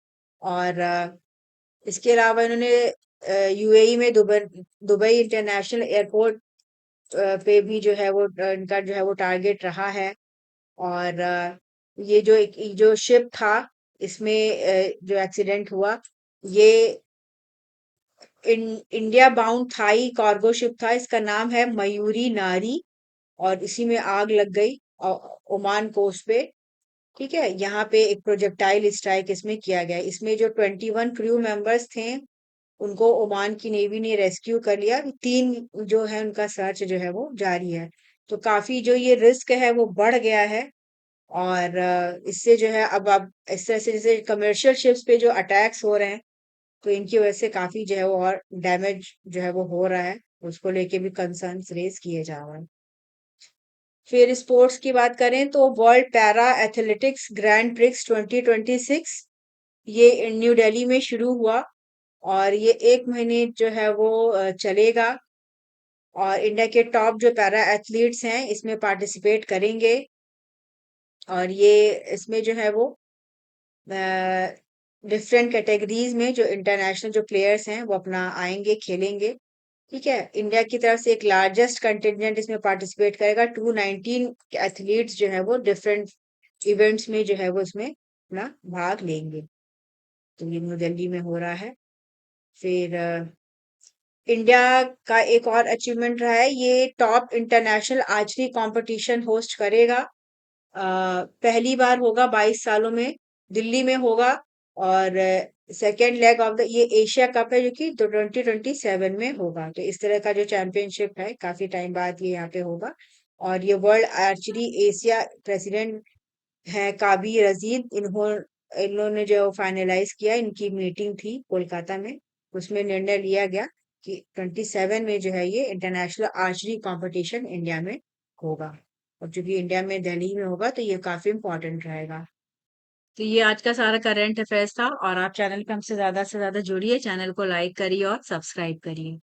और इसके अलावा इन्होंने यूएई में दुबई दुबई इंटरनेशनल एयरपोर्ट पे भी जो है वो इनका जो है वो टारगेट रहा है। और ये जो शिप था, इसमें जो एक्सीडेंट हुआ, ये India bound Thai cargo ship था। इसका नाम है मयूरी नारी, और इसी में आग लग गई ओमान कोस्ट पे। ठीक है, यहाँ पे एक प्रोजेक्टाइल स्ट्राइक इसमें किया गया। इसमें जो 21 क्रू मेंबर्स थे, उनको ओमान की नेवी ने रेस्क्यू कर लिया। 3 जो है उनका सर्च जो है वो जारी है। तो काफी जो ये रिस्क है वो बढ़ गया है। और इससे जो है अब इस तरह से जैसे कमर्शियल शिप्स पे जो अटैक्स हो रहे हैं, तो इनकी वजह से काफी जो है वो और डैमेज जो है वो हो रहा है। उसको लेके भी कंसर्न्स रेज किए जा रहे हैं। फिर स्पोर्ट्स की बात करें तो world para athletics grand prix 2026 ये न्यू दिल्ली में शुरू हुआ, और ये 1 महीने जो है वो चलेगा। और इंडिया के टॉप जो पैरा एथलीट्स हैं इसमें पार्टिसिपेट करेंगे। और ये इसमें जो है वो डिफरेंट कैटेगरीज में जो इंटरनेशनल जो प्लेयर्स हैं वो अपना आएंगे, खेलेंगे। ठीक है, इंडिया की तरफ से एक लार्जेस्ट कंटिजेंट इसमें पार्टिसिपेट करेगा। 219 एथलीट्स जो है वो डिफरेंट इवेंट्स में जो है वो इसमें अपना भाग लेंगे। तो ये न्यू दिल्ली में हो रहा है। फिर इंडिया का एक और अचीवमेंट रहा है, ये top international archery competition host करेगा। पहली बार होगा 22 सालों में, दिल्ली में होगा। और सेकेंड लेग ऑफ द ये एशिया कप है जो कि 2027 में होगा। तो इस तरह का जो चैंपियनशिप है, काफी टाइम बाद ये यहाँ पे होगा। और ये वर्ल्ड आर्चरी एशिया प्रेसिडेंट है काबीर अजीज, इन्होंने जो फाइनलाइज किया, इनकी मीटिंग थी कोलकाता में। उसमें निर्णय लिया गया कि 27 में जो है ये इंटरनेशनल आर्चरी कंपटीशन इंडिया में होगा। और चूंकि इंडिया में दिल्ली में होगा तो ये काफी इम्पोर्टेंट रहेगा। तो ये आज का सारा करंट अफेयर्स था। और आप चैनल पे हमसे ज्यादा से ज्यादा जुड़िए, चैनल को लाइक करिए और सब्सक्राइब करिए।